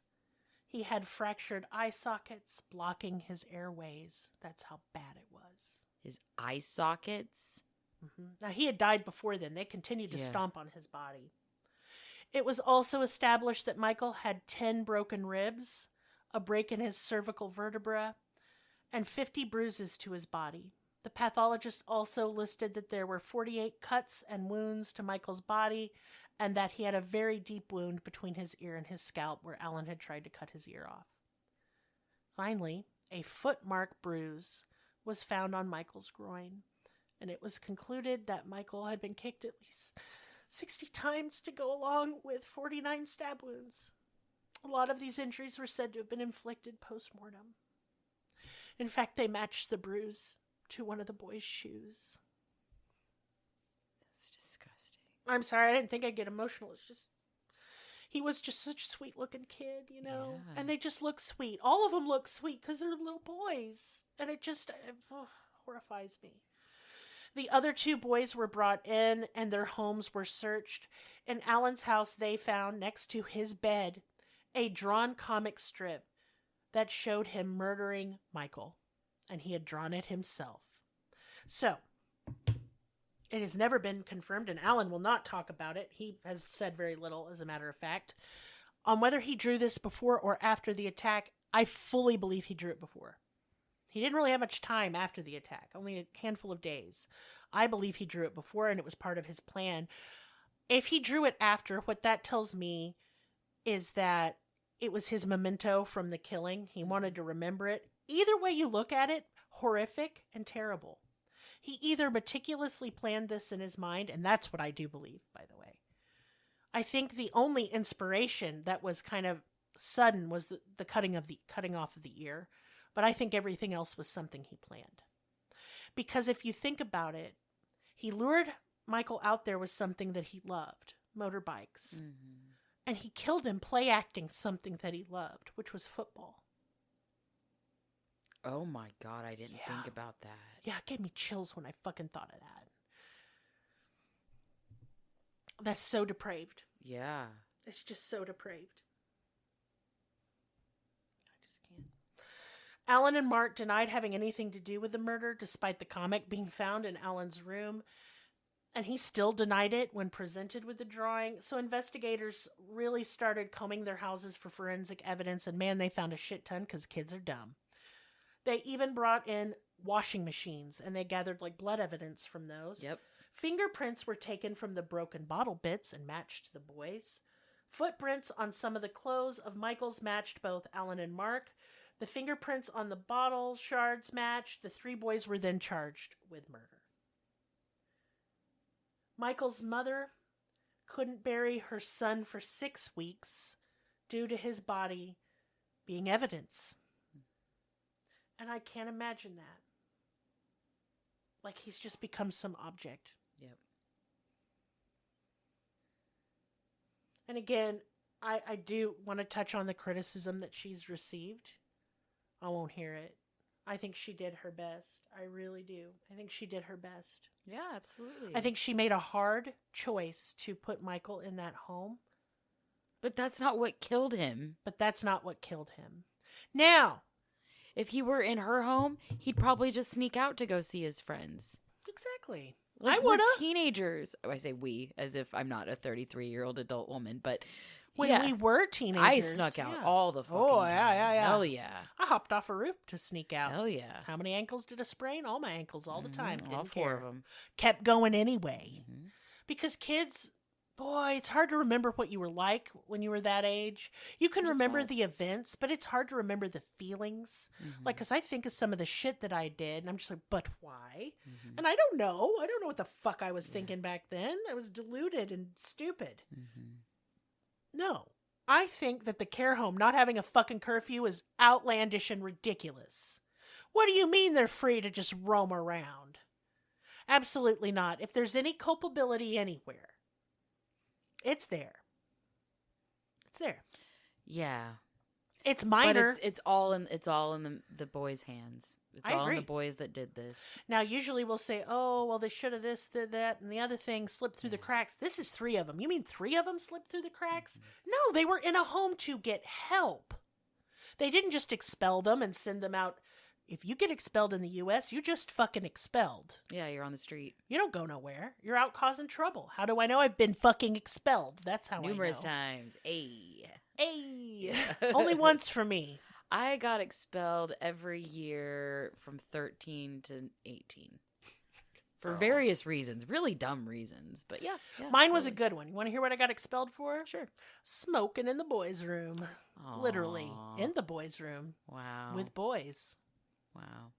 He had fractured eye sockets, blocking his airways. That's how bad it was. His eye sockets? Mm-hmm. Now, he had died before then. They continued to stomp on his body. It was also established that Michael had 10 broken ribs, a break in his cervical vertebra, and 50 bruises to his body. The pathologist also listed that there were 48 cuts and wounds to Michael's body, and that he had a very deep wound between his ear and his scalp where Alan had tried to cut his ear off. Finally, a footmark bruise was found on Michael's groin, and it was concluded that Michael had been kicked at least 60 times to go along with 49 stab wounds. A lot of these injuries were said to have been inflicted post-mortem. In fact, they matched the bruise to one of the boys' shoes. That's disgusting. I'm sorry, I didn't think I'd get emotional. It's just, he was just such a sweet-looking kid, you know? Yeah. And they just look sweet. All of them look sweet because they're little boys. And it just horrifies me. The other 2 boys were brought in, and their homes were searched. In Alan's house, they found, next to his bed, a drawn comic strip that showed him murdering Michael. And he had drawn it himself. So, it has never been confirmed, and Alan will not talk about it. He has said very little, as a matter of fact. On whether he drew this before or after the attack, I fully believe he drew it before. He didn't really have much time after the attack, only a handful of days. I believe he drew it before, and it was part of his plan. If he drew it after, what that tells me is that it was his memento from the killing. He wanted to remember it. Either way you look at it, horrific and terrible. He either meticulously planned this in his mind, and that's what I do believe, by the way. I think the only inspiration that was kind of sudden was the cutting off of the ear, but I think everything else was something he planned. Because if you think about it, he lured Michael out there with something that he loved, motorbikes. Mm-hmm. And he killed him play acting something that he loved, which was football. Oh my God, I didn't think about that. Yeah, it gave me chills when I fucking thought of that. That's so depraved. Yeah. It's just so depraved. I just can't. Alan and Mark denied having anything to do with the murder, despite the comic being found in Alan's room. And he still denied it when presented with the drawing. So investigators really started combing their houses for forensic evidence. And man, they found a shit ton because kids are dumb. They even brought in washing machines, and they gathered like blood evidence from those. Yep. Fingerprints were taken from the broken bottle bits and matched the boys. Footprints on some of the clothes of Michael's matched both Alan and Mark. The fingerprints on the bottle shards matched. The 3 boys were then charged with murder. Michael's mother couldn't bury her son for 6 weeks due to his body being evidence. And I can't imagine that. Like he's just become some object. Yep. And again, I do want to touch on the criticism that she's received. I won't hear it. I think she did her best. I really do. I think she did her best. Yeah, absolutely. I think she made a hard choice to put Michael in that home. But that's not what killed him. Now, if he were in her home, he'd probably just sneak out to go see his friends. Exactly. Like, I would have. Teenagers. Oh, I say we, as if I'm not a 33-year-old adult woman, but when we were teenagers, I snuck out all the fucking time. Yeah. Hell yeah. I hopped off a roof to sneak out. Hell yeah. How many ankles did I sprain? All my ankles, all the time. All 4 of them. Kept going anyway. Mm-hmm. Because kids, boy, it's hard to remember what you were like when you were that age. You can remember the events, but it's hard to remember the feelings. Mm-hmm. Like, because I think of some of the shit that I did, and I'm just like, but why? Mm-hmm. And I don't know. I don't know what the fuck I was thinking back then. I was deluded and stupid. Mm-hmm. No. I think that the care home not having a fucking curfew is outlandish and ridiculous. What do you mean they're free to just roam around? Absolutely not. If there's any culpability anywhere, it's there. It's there. Yeah. It's minor. But it's all in the boys' hands. It's all agree. in the boys that did this. Now, usually we'll say, oh, well, they should have this, that, and the other thing slipped through the cracks. This is 3 of them. You mean 3 of them slipped through the cracks? Mm-hmm. No, they were in a home to get help. They didn't just expel them and send them out. If you get expelled in the U.S., you're just fucking expelled. Yeah, you're on the street. You don't go nowhere. You're out causing trouble. How do I know I've been fucking expelled? That's how Numerous I know. times. Ay. Only once for me. I got expelled every year from 13 to 18. For various reasons. Really dumb reasons. But yeah. Mine was a good one. You want to hear what I got expelled for? Sure. Smoking in the boys' room. Aww. Literally. In the boys' room. Wow. With boys. Wow.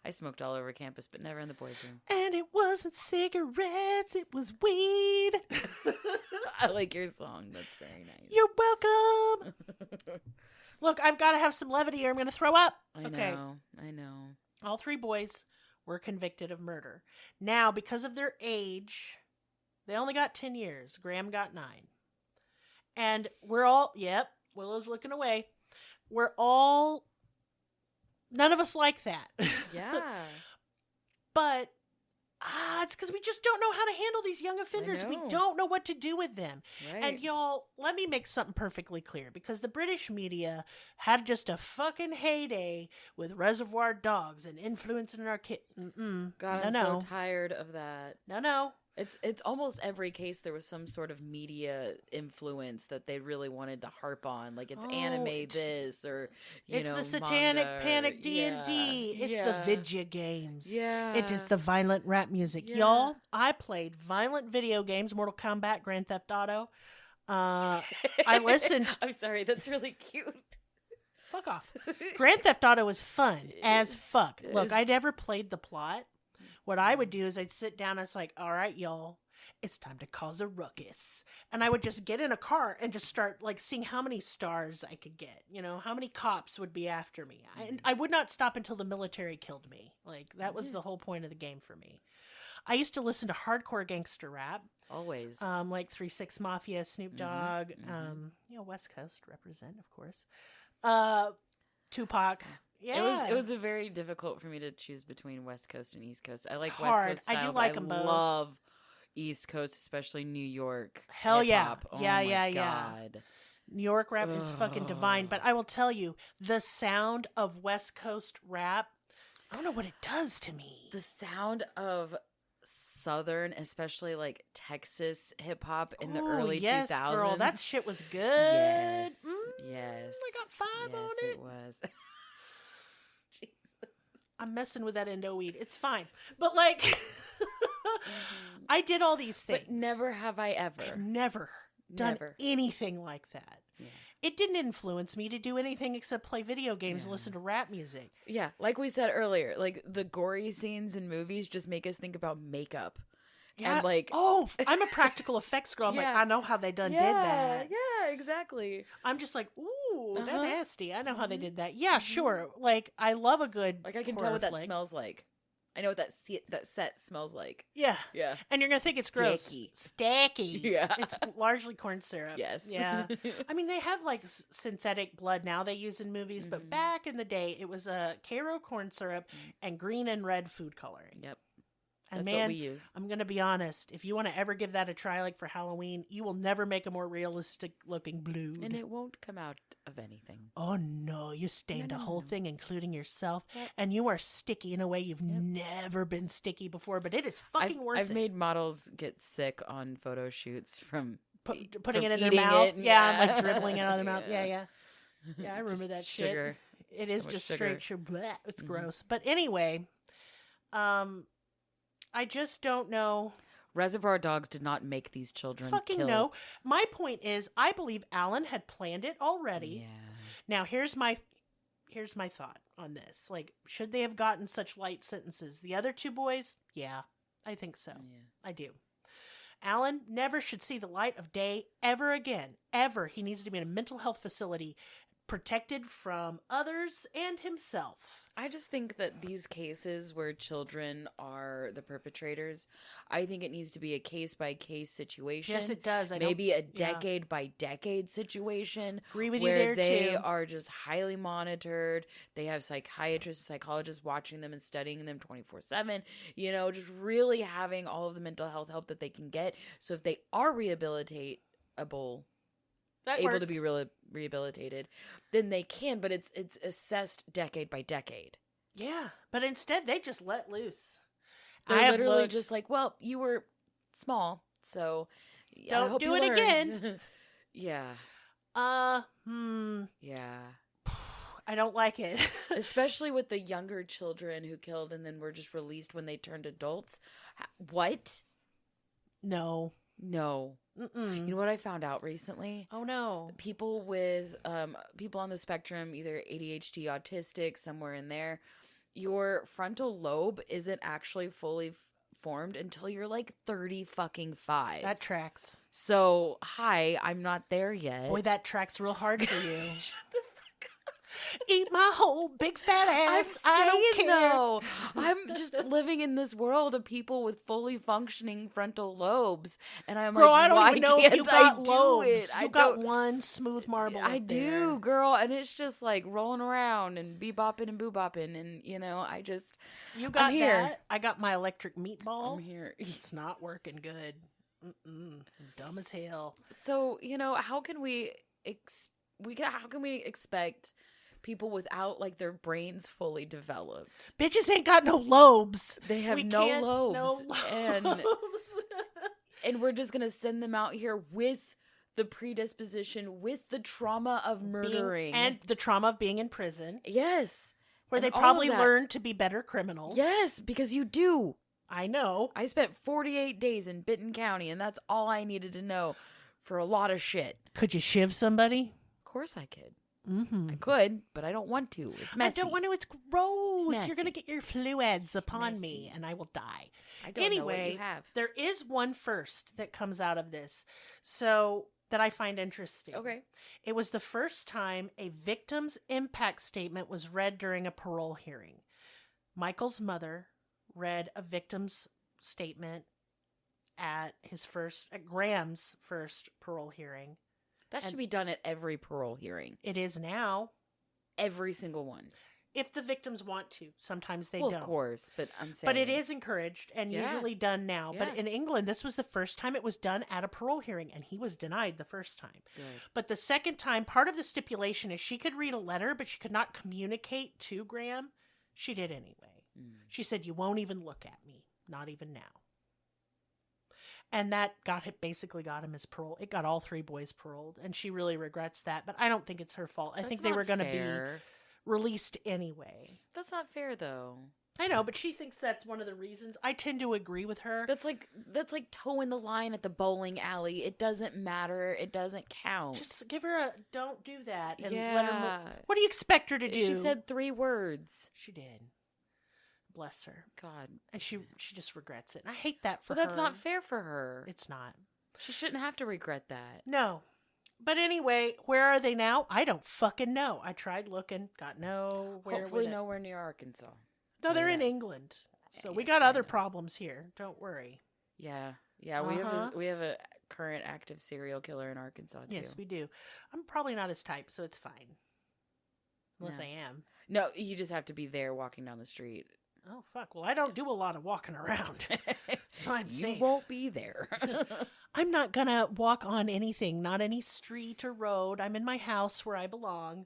I smoked all over campus, but never in the boys' room. And it wasn't cigarettes, it was weed. I like your song. That's very nice. You're welcome. Look, I've got to have some levity or I'm going to throw up. I know. All 3 boys were convicted of murder. Now, because of their age, they only got 10 years. Graham got 9. And we're all, Willow's looking away. We're all, none of us like that. Yeah. But it's because we just don't know how to handle these young offenders. We don't know what to do with them. Right. And y'all, let me make something perfectly clear, because the British media had just a fucking heyday with Reservoir Dogs and influencing our kids. God, I'm so tired of that. No. It's almost every case there was some sort of media influence that they really wanted to harp on, like it's anime this or it's the Satanic manga Panic D&D. It's the video games. Yeah, it is the violent rap music. Y'all, I played violent video games, Mortal Kombat, Grand Theft Auto. I listened. I'm sorry, that's really cute. Fuck off. Grand Theft Auto was fun as fuck. Look, I never played the plot. What I would do is I'd sit down and it's like, all right, y'all, it's time to cause a ruckus. And I would just get in a car and just start like seeing how many stars I could get, how many cops would be after me. I would not stop until the military killed me. Like that was the whole point of the game for me. I used to listen to hardcore gangster rap. Always. Like 3 6 Mafia, Snoop Dogg, West Coast represent, of course. Tupac. Yeah. It was a very difficult for me to choose between West Coast and East Coast. I like it's West hard. Coast style. I do like them both. I love East Coast, especially New York. Hell hip-hop. Yeah. Oh my God. Yeah. New York rap is fucking divine. But I will tell you, the sound of West Coast rap, I don't know what it does to me. The sound of Southern, especially like Texas hip hop in the early 2000s. Girl, that shit was good. Yes. I got 5 on it. It was. Jesus. I'm messing with that endo weed. It's fine. But like, I did all these things. But never have I ever. I've never done anything like that. Yeah. It didn't influence me to do anything except play video games and listen to rap music. Yeah, like we said earlier, like the gory scenes in movies just make us think about makeup. Yeah. And like, I'm a practical effects girl. I'm like, I know how they did that. Yeah, exactly. I'm just like, ooh, that's nasty. I know how they did that. Yeah, sure. Like, I love a good I can tell what that smells like. I know what that set smells like. Yeah. Yeah. And you're going to think it's gross. Sticky. Yeah. It's largely corn syrup. Yes. Yeah. I mean, they have like synthetic blood now they use in movies, but back in the day, it was Cairo corn syrup and green and red food coloring. Yep. And that's what we use. I'm going to be honest. If you want to ever give that a try, like for Halloween, you will never make a more realistic looking blue. And it won't come out of anything. Oh, no. You stained a whole thing, including yourself. Yep. And you are sticky in a way you've never been sticky before, but it is fucking worth it. I've made models get sick on photo shoots from putting it in their It, mouth. Yeah, like dribbling it out of their mouth. Yeah. Yeah, I remember that sugar. Shit. It is just straight sugar. It's gross. But anyway, I just don't know. Reservoir Dogs did not make these children fucking kill. No. My point is, I believe Alan had planned it already. Yeah. Now, here's my thought on this. Like, should they have gotten such light sentences? The other 2 boys? Yeah, I think so. Yeah. I do. Alan never should see the light of day ever again. Ever. He needs to be in a mental health facility, protected from others and himself. I just think that these cases where children are the perpetrators, I think it needs to be a case-by-case situation. Yes, it does. Maybe a decade-by-decade situation. Agree with you there, there, they too. are just highly monitored. They have psychiatrists and psychologists watching them and studying them 24/7. You know, just really having all of the mental health help that they can get. So if they are rehabilitatable, able to be rehabilitated, then they can, but it's assessed decade by decade. Yeah, but instead they just let loose. They're literally just like, well, you were small, so don't I hope do you it learned. again. Yeah. Yeah. I don't like it. Especially with the younger children who killed and then were just released when they turned adults. What? No. You know what I found out recently? Oh no. People with people on the spectrum, either ADHD, autistic, somewhere in there, your frontal lobe isn't actually fully formed until you're like 35. That tracks. So, hi, I'm not there yet. Boy, that tracks real hard for you. Shut the fuck up. Eat my whole big fat ass. I don't care. Though, I'm just living in this world of people with fully functioning frontal lobes, and I'm girl, like, I don't why even know can't if you got I do lobes. it? You got one smooth marble. I up do, there. girl, and it's just like rolling around and bebopping and boobopping, and I just you got I'm here. that. I got my electric meatball. I'm here. It's not working good. Dumb as hell. So how can we how can we expect people without like their brains fully developed? Bitches ain't got no lobes. They have no lobes. And we're just gonna send them out here with the predisposition, with the trauma of murdering and the trauma of being in prison. Yes, where they probably learn to be better criminals. Yes, because you do. I know. I spent 48 days in Benton County, and that's all I needed to know for a lot of shit. Could you shiv somebody? Of course I could. Mm-hmm. I could, but I don't want to. It's messy. I don't want to. It's gross. It's You're going to get your fluids upon me, and I will die. I don't know what you have. There is one first that comes out of this, so that I find interesting. Okay. It was the first time a victim's impact statement was read during a parole hearing. Michael's mother read a victim's statement at Graham's first parole hearing. That should be done at every parole hearing. It is now. Every single one. If the victims want to. Sometimes they don't. Of course, but I'm saying. But it is encouraged and usually done now. Yeah. But in England, this was the first time it was done at a parole hearing, and he was denied the first time. Good. But the second time, part of the stipulation is she could read a letter, but she could not communicate to Graham. She did anyway. She said, "You won't even look at me. Not even now." And that basically got him his parole. It got all three boys paroled, and she really regrets that. But I don't think it's her fault. I think they were going to be released anyway. That's not fair, though. I know, but she thinks that's one of the reasons. I tend to agree with her. That's like towing the line at the bowling alley. It doesn't matter. It doesn't count. Just give her don't do that. And yeah. let her what do you expect her to do? She said 3 words. She did. Bless her. God. And she just regrets it. And I hate that for her. But that's not fair for her. It's not. She shouldn't have to regret that. No. But anyway, where are they now? I don't fucking know. I tried looking. Got nowhere. Hopefully nowhere near Arkansas. No, they're in England. So we got other problems here. Don't worry. Yeah. Yeah, we have a current active serial killer in Arkansas too. Yes, we do. I'm probably not his type, so it's fine. Unless I am. No, you just have to be there walking down the street. Oh, fuck. Well, I don't do a lot of walking around. So I'm safe. You won't be there. I'm not going to walk on anything, not any street or road. I'm in my house where I belong.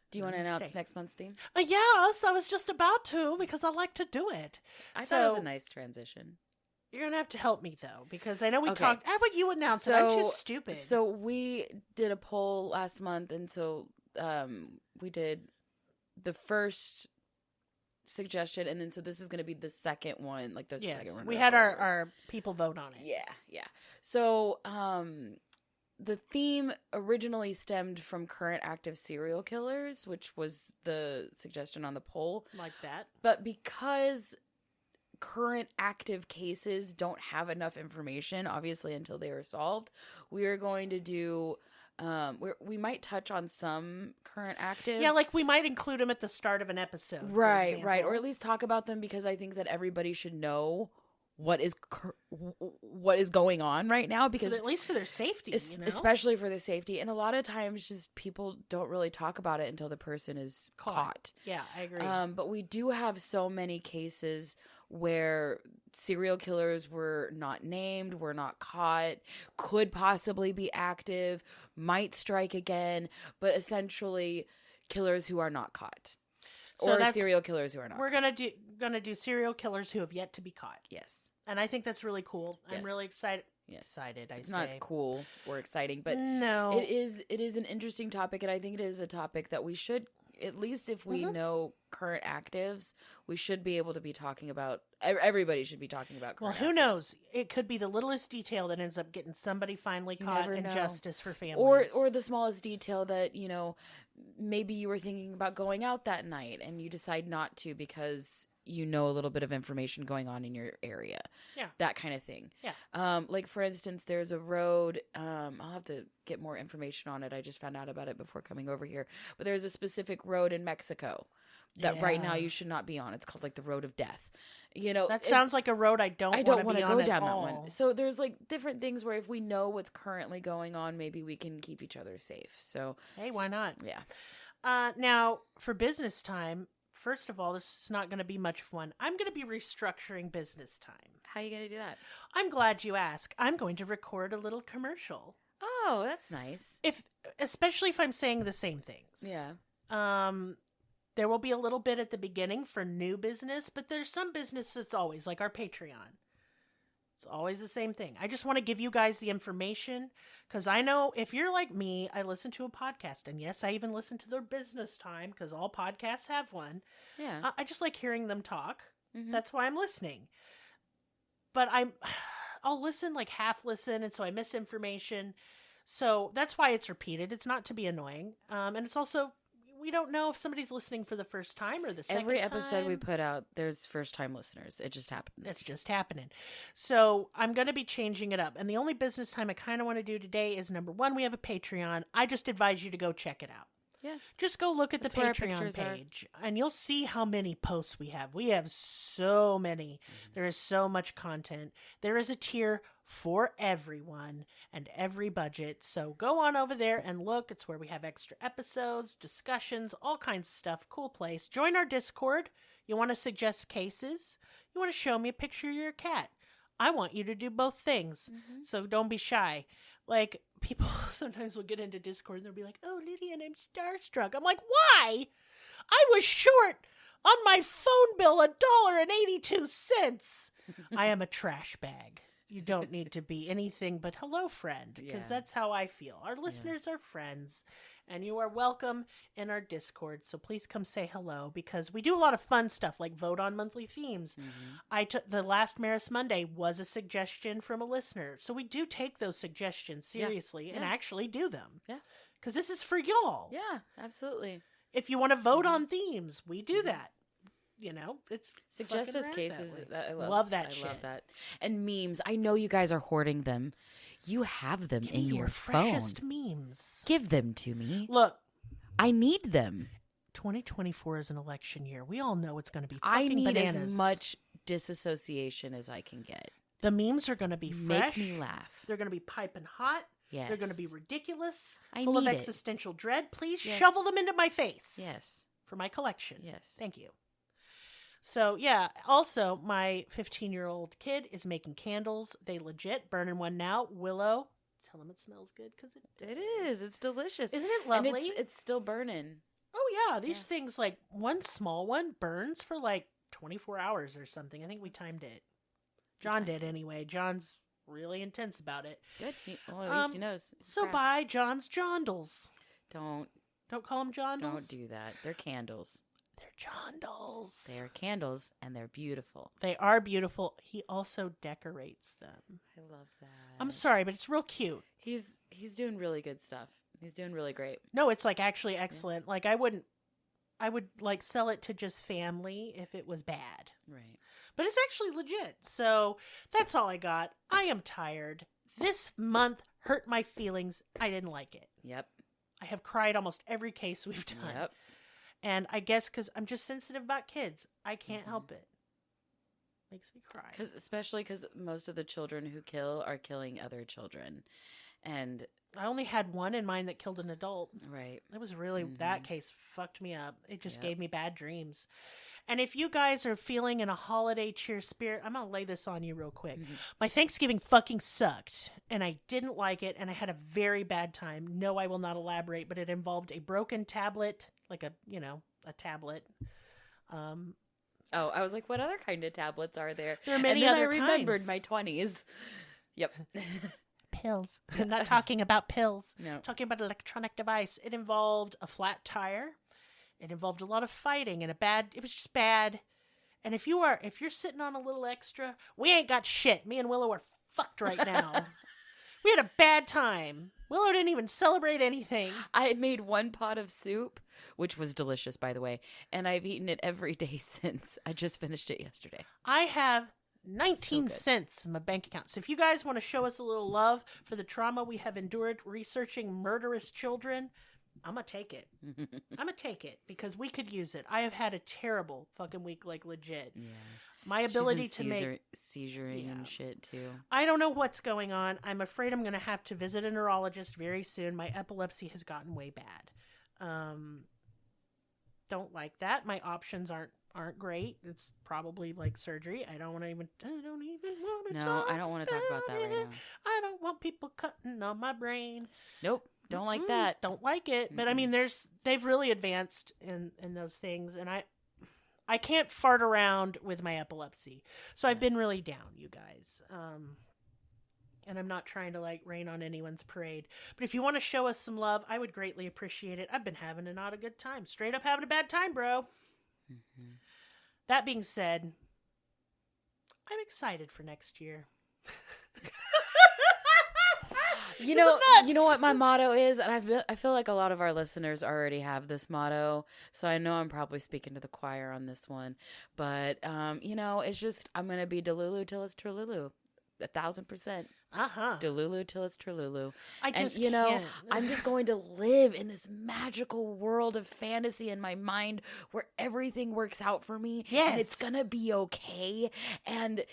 Do you want to announce next month's theme? Yes, I was just about to because I like to do it. I thought it was a nice transition. You're going to have to help me, though, because I know we talked. How about you announce it? I'm too stupid. So we did a poll last month, and so we did the first suggestion, and then so this is going to be the second one, like the second one. We had our people vote on it. Yeah. So the theme originally stemmed from current active serial killers, which was the suggestion on the poll. Like that. But because current active cases don't have enough information, obviously, until they are solved, we are going to do we might touch on some current actives. Yeah, like we might include them at the start of an episode. Right. Or at least talk about them, because I think that everybody should know what is going on right now, because at least for their safety, especially for their safety. And a lot of times just people don't really talk about it until the person is caught. Yeah, I agree. But we do have so many cases where serial killers were not named, were not caught, could possibly be active, might strike again, but essentially killers who are not caught. So or serial killers who are not caught. We're gonna do serial killers who have yet to be caught. Yes. And I think that's really cool. Yes. I'm really excited. Yes. Excited, it's not cool or exciting, but no. It is an interesting topic, and I think it is a topic that we should, at least if we know current actives, we should be able to be talking about. Everybody should be talking about current who knows? It could be the littlest detail that ends up getting somebody finally caught and justice for families. Or the smallest detail that, maybe you were thinking about going out that night and you decide not to because you know a little bit of information going on in your area. Yeah. That kind of thing. Yeah. Like, for instance, there's a road. I'll have to get more information on it. I just found out about it before coming over here. But there's a specific road in Mexico that right now you should not be on. It's called like the Road of Death. You know, that sounds like a road I don't want to go down that one. So there's like different things where if we know what's currently going on, maybe we can keep each other safe. So hey, why not? Yeah. Now for business time, first of all, this is not going to be much fun. I'm going to be restructuring business time. How are you going to do that? I'm glad you asked. I'm going to record a little commercial. Oh, that's nice. Especially if I'm saying the same things. Yeah. There will be a little bit at the beginning for new business, but there's some business that's always like our Patreon. It's always the same thing. I just want to give you guys the information because I know if you're like me, I listen to a podcast. And yes, I even listen to their business time because all podcasts have one. Yeah. I just like hearing them talk. Mm-hmm. That's why I'm listening. But I'll listen, like half listen, and so I miss information. So that's why it's repeated. It's not to be annoying. And it's also, we don't know if somebody's listening for the first time or the second time. Every episode we put out, there's first-time listeners. It just happens. It's just happening. So I'm going to be changing it up. And the only business time I kind of want to do today is, number one, we have a Patreon. I just advise you to go check it out. Yeah. Just go look at the Patreon page and you'll see how many posts we have. We have so many. Mm-hmm. There is so much content. There is a tier for everyone and every budget. So go on over there and look. It's where we have extra episodes, discussions, all kinds of stuff. Cool place. Join our Discord. You want to suggest cases? You want to show me a picture of your cat? I want you to do both things. Mm-hmm. So don't be shy. Like, people sometimes will get into Discord and they'll be like, oh, Lydia, and I'm starstruck. I'm like, why? I was short on my phone bill $1.82. I am a trash bag. You don't need to be anything but hello, friend, because that's how I feel. Our listeners are friends, and you are welcome in our Discord. So please come say hello, because we do a lot of fun stuff like vote on monthly themes. Mm-hmm. The last Maris Monday was a suggestion from a listener. So we do take those suggestions seriously and actually do them. Yeah. Because this is for y'all. Yeah, absolutely. If you want to vote on themes, we do that. You know, it's suggest us cases. I love that shit. I love that. And memes. I know you guys are hoarding them. You have them in your phone. Freshest memes. Give them to me. Look, I need them. 2024 is an election year. We all know it's going to be fucking bananas. I need as much disassociation as I can get. The memes are going to be fresh. Make me laugh. They're going to be piping hot. Yes. They're going to be ridiculous. I full need of existential dread. Please Yes. shovel them into my face. Yes. For my collection. Yes. Thank you. So, yeah, also, my 15-year-old kid is making candles. They legit burning one now. Willow, tell him it smells good, because it is. It's delicious. Isn't it lovely? And it's still burning. Oh, yeah. These things, like, one small one burns for, like, 24 hours or something. I think we timed it. John did, anyway. John's really intense about it. Good. Well, at least he knows. So, buy John's Jondals. Don't call them Jondals? Don't do that. They're candles. They're Jondals. They are candles, and they're beautiful. They are beautiful. He also decorates them. I love that. I'm sorry, but it's real cute. He's doing really good stuff. He's doing really great. No, it's like actually excellent. Yeah. Like I would like sell it to just family if it was bad. Right. But it's actually legit. So that's all I got. I am tired. This month hurt my feelings. I didn't like it. Yep. I have cried almost every case we've done. Yep. And I guess because I'm just sensitive about kids, I can't help it. Makes me cry. Especially because most of the children who kill are killing other children. And I only had one in mind that killed an adult. Right. It was really, that case fucked me up. It just gave me bad dreams. And if you guys are feeling in a holiday cheer spirit, I'm going to lay this on you real quick. Mm-hmm. My Thanksgiving fucking sucked. And I didn't like it. And I had a very bad time. No, I will not elaborate. But it involved a broken tablet. Like a tablet. I was like, what other kind of tablets are there? There are many other kinds. I remembered my 20s. Yep. Pills. I'm not talking about pills. No. I'm talking about an electronic device. It involved a flat tire. It involved a lot of fighting and it was just bad. And if you're sitting on a little extra, we ain't got shit. Me and Willow are fucked right now. We had a bad time. Willow didn't even celebrate anything. I made one pot of soup, which was delicious, by the way, and I've eaten it every day since. I just finished it yesterday. I have 19 cents in my bank account. So if you guys want to show us a little love for the trauma we have endured researching murderous children, I'm going to take it. I'm going to take it because we could use it. I have had a terrible fucking week, like legit. Yeah. My ability to make seizuring and shit too. I don't know what's going on. I'm afraid I'm going to have to visit a neurologist very soon. My epilepsy has gotten way bad. Don't like that. My options aren't great. It's probably like surgery. I don't even want to talk. No, I don't want to talk about that right now. I don't want people cutting on my brain. Nope. Don't like that. Don't like it. But I mean, they've really advanced in those things, and I can't fart around with my epilepsy. So I've been really down, you guys. And I'm not trying to like rain on anyone's parade. But if you want to show us some love, I would greatly appreciate it. I've been having not a good time. Straight up having a bad time, bro. Mm-hmm. That being said, I'm excited for next year. You know what my motto is, and I feel like a lot of our listeners already have this motto, so I know I'm probably speaking to the choir on this one, but it's just I'm gonna be Delulu till it's Trululu, 1,000%. Delulu till it's Trululu. I'm just going to live in this magical world of fantasy in my mind where everything works out for me, and it's gonna be okay, and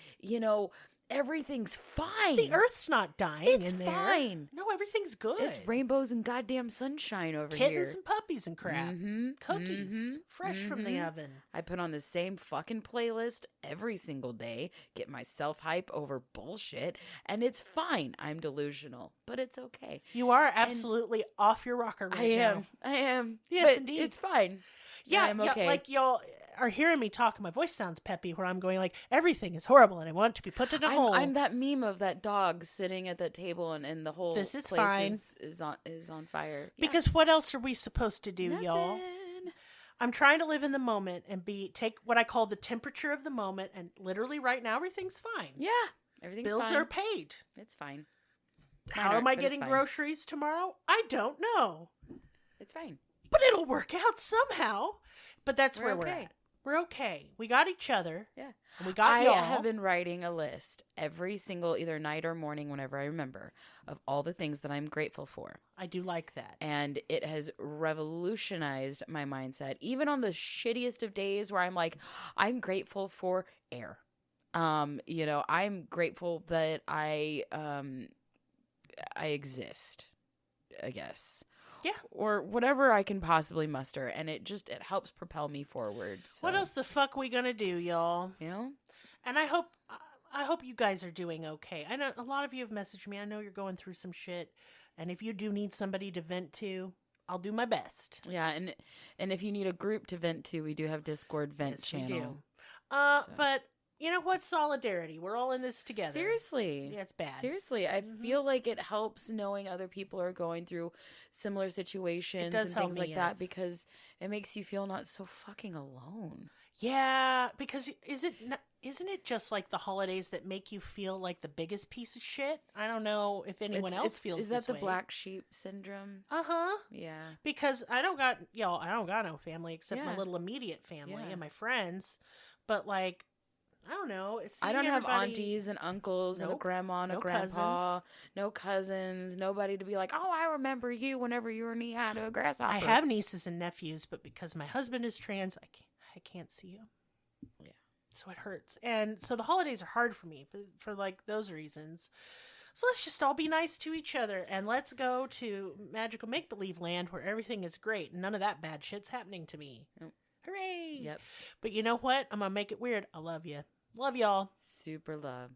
everything's fine. The Earth's not dying it's in there. Fine. No, everything's good. It's rainbows and goddamn sunshine over here. Kittens and puppies and crap. Mm-hmm. Cookies. Fresh from the oven. I put on the same fucking playlist every single day, get myself hype over bullshit, and it's fine. I'm delusional, but it's okay. You are absolutely off your rocker right now. I am. Yes, but indeed. It's fine. Yeah, I'm okay. Like y'all are hearing me talk, and my voice sounds peppy where I'm going like, everything is horrible and I want to be put in a hole. I'm that meme of that dog sitting at that table and the whole this is place fine. is on fire. Yeah. Because what else are we supposed to do, Nothing. y'all? I'm trying to live in the moment and take what I call the temperature of the moment, and literally right now everything's fine. Yeah, everything's Bills fine. are paid. It's fine. How am I getting groceries tomorrow? I don't know. It's fine. But it'll work out somehow. But that's where we're at. We're okay. We got each other. Yeah. And we got y'all. I have been writing a list every single either night or morning whenever I remember of all the things that I'm grateful for. I do like that. And it has revolutionized my mindset. Even on the shittiest of days where I'm like, I'm grateful for air. I'm grateful that I exist, I guess. Yeah. Or whatever I can possibly muster. And it helps propel me forward. So. What else the fuck we gonna do, y'all? And I hope you guys are doing okay. I know a lot of you have messaged me. I know you're going through some shit. And if you do need somebody to vent to, I'll do my best. Yeah, and if you need a group to vent to, we do have Discord vent channel. We do. But you know what? Solidarity. We're all in this together. Seriously. Yeah, it's bad. Seriously. I feel like it helps knowing other people are going through similar situations and things like that, because it makes you feel not so fucking alone. Yeah, because isn't it just like the holidays that make you feel like the biggest piece of shit? I don't know if anyone else feels this way. Is that the black sheep syndrome? Uh-huh. Yeah. Because I don't got no family except my little immediate family and my friends. But like, I don't know. I don't have aunties and uncles and a grandma and a grandpa. No cousins. Nobody to be like, oh, I remember you whenever you were knee high to a grasshopper. I have nieces and nephews, but because my husband is trans, I can't see him. Yeah. So it hurts. And so the holidays are hard for me for like those reasons. So let's just all be nice to each other, and let's go to magical make-believe land where everything is great and none of that bad shit's happening to me. Yep. Hooray! Yep. But you know what? I'm going to make it weird. I love you. Love y'all. Super love.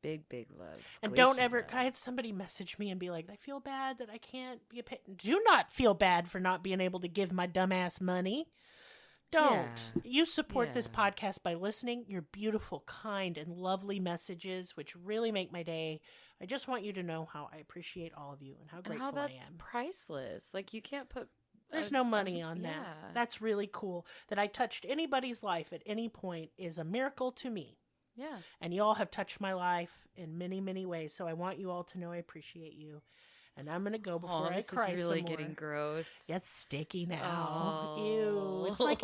Big love. And don't ever, I had somebody message me and be like, I feel bad that I can't be a pet. Do not feel bad for not being able to give my dumbass money. Don't. Yeah. You support this podcast by listening. Your beautiful, kind, and lovely messages, which really make my day. I just want you to know how I appreciate all of you and how grateful I am. And how that's priceless. Like, you can't put... There's no money on that. That's really cool. That I touched anybody's life at any point is a miracle to me. Yeah. And you all have touched my life in many, many ways. So I want you all to know I appreciate you. And I'm gonna go before I this cry is really some more. getting gross. It's sticky now. Oh. Ew. It's like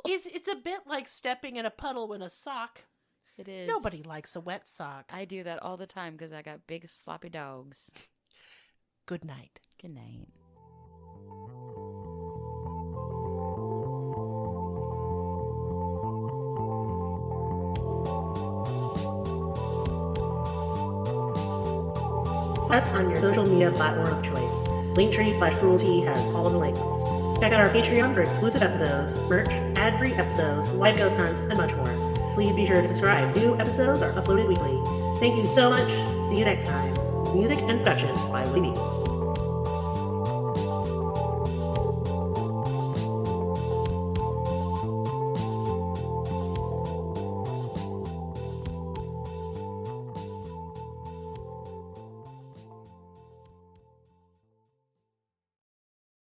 it's a bit like stepping in a puddle in a sock. It is. Nobody likes a wet sock. I do that all the time because I got big sloppy dogs. Good night. Good night. Us on your social media platform of choice. Linktree/cruelty has all of the links. Check out our Patreon for exclusive episodes, merch, ad-free episodes, live ghost hunts, and much more. Please be sure to subscribe. New episodes are uploaded weekly. Thank you so much. See you next time. Music and production by Libby.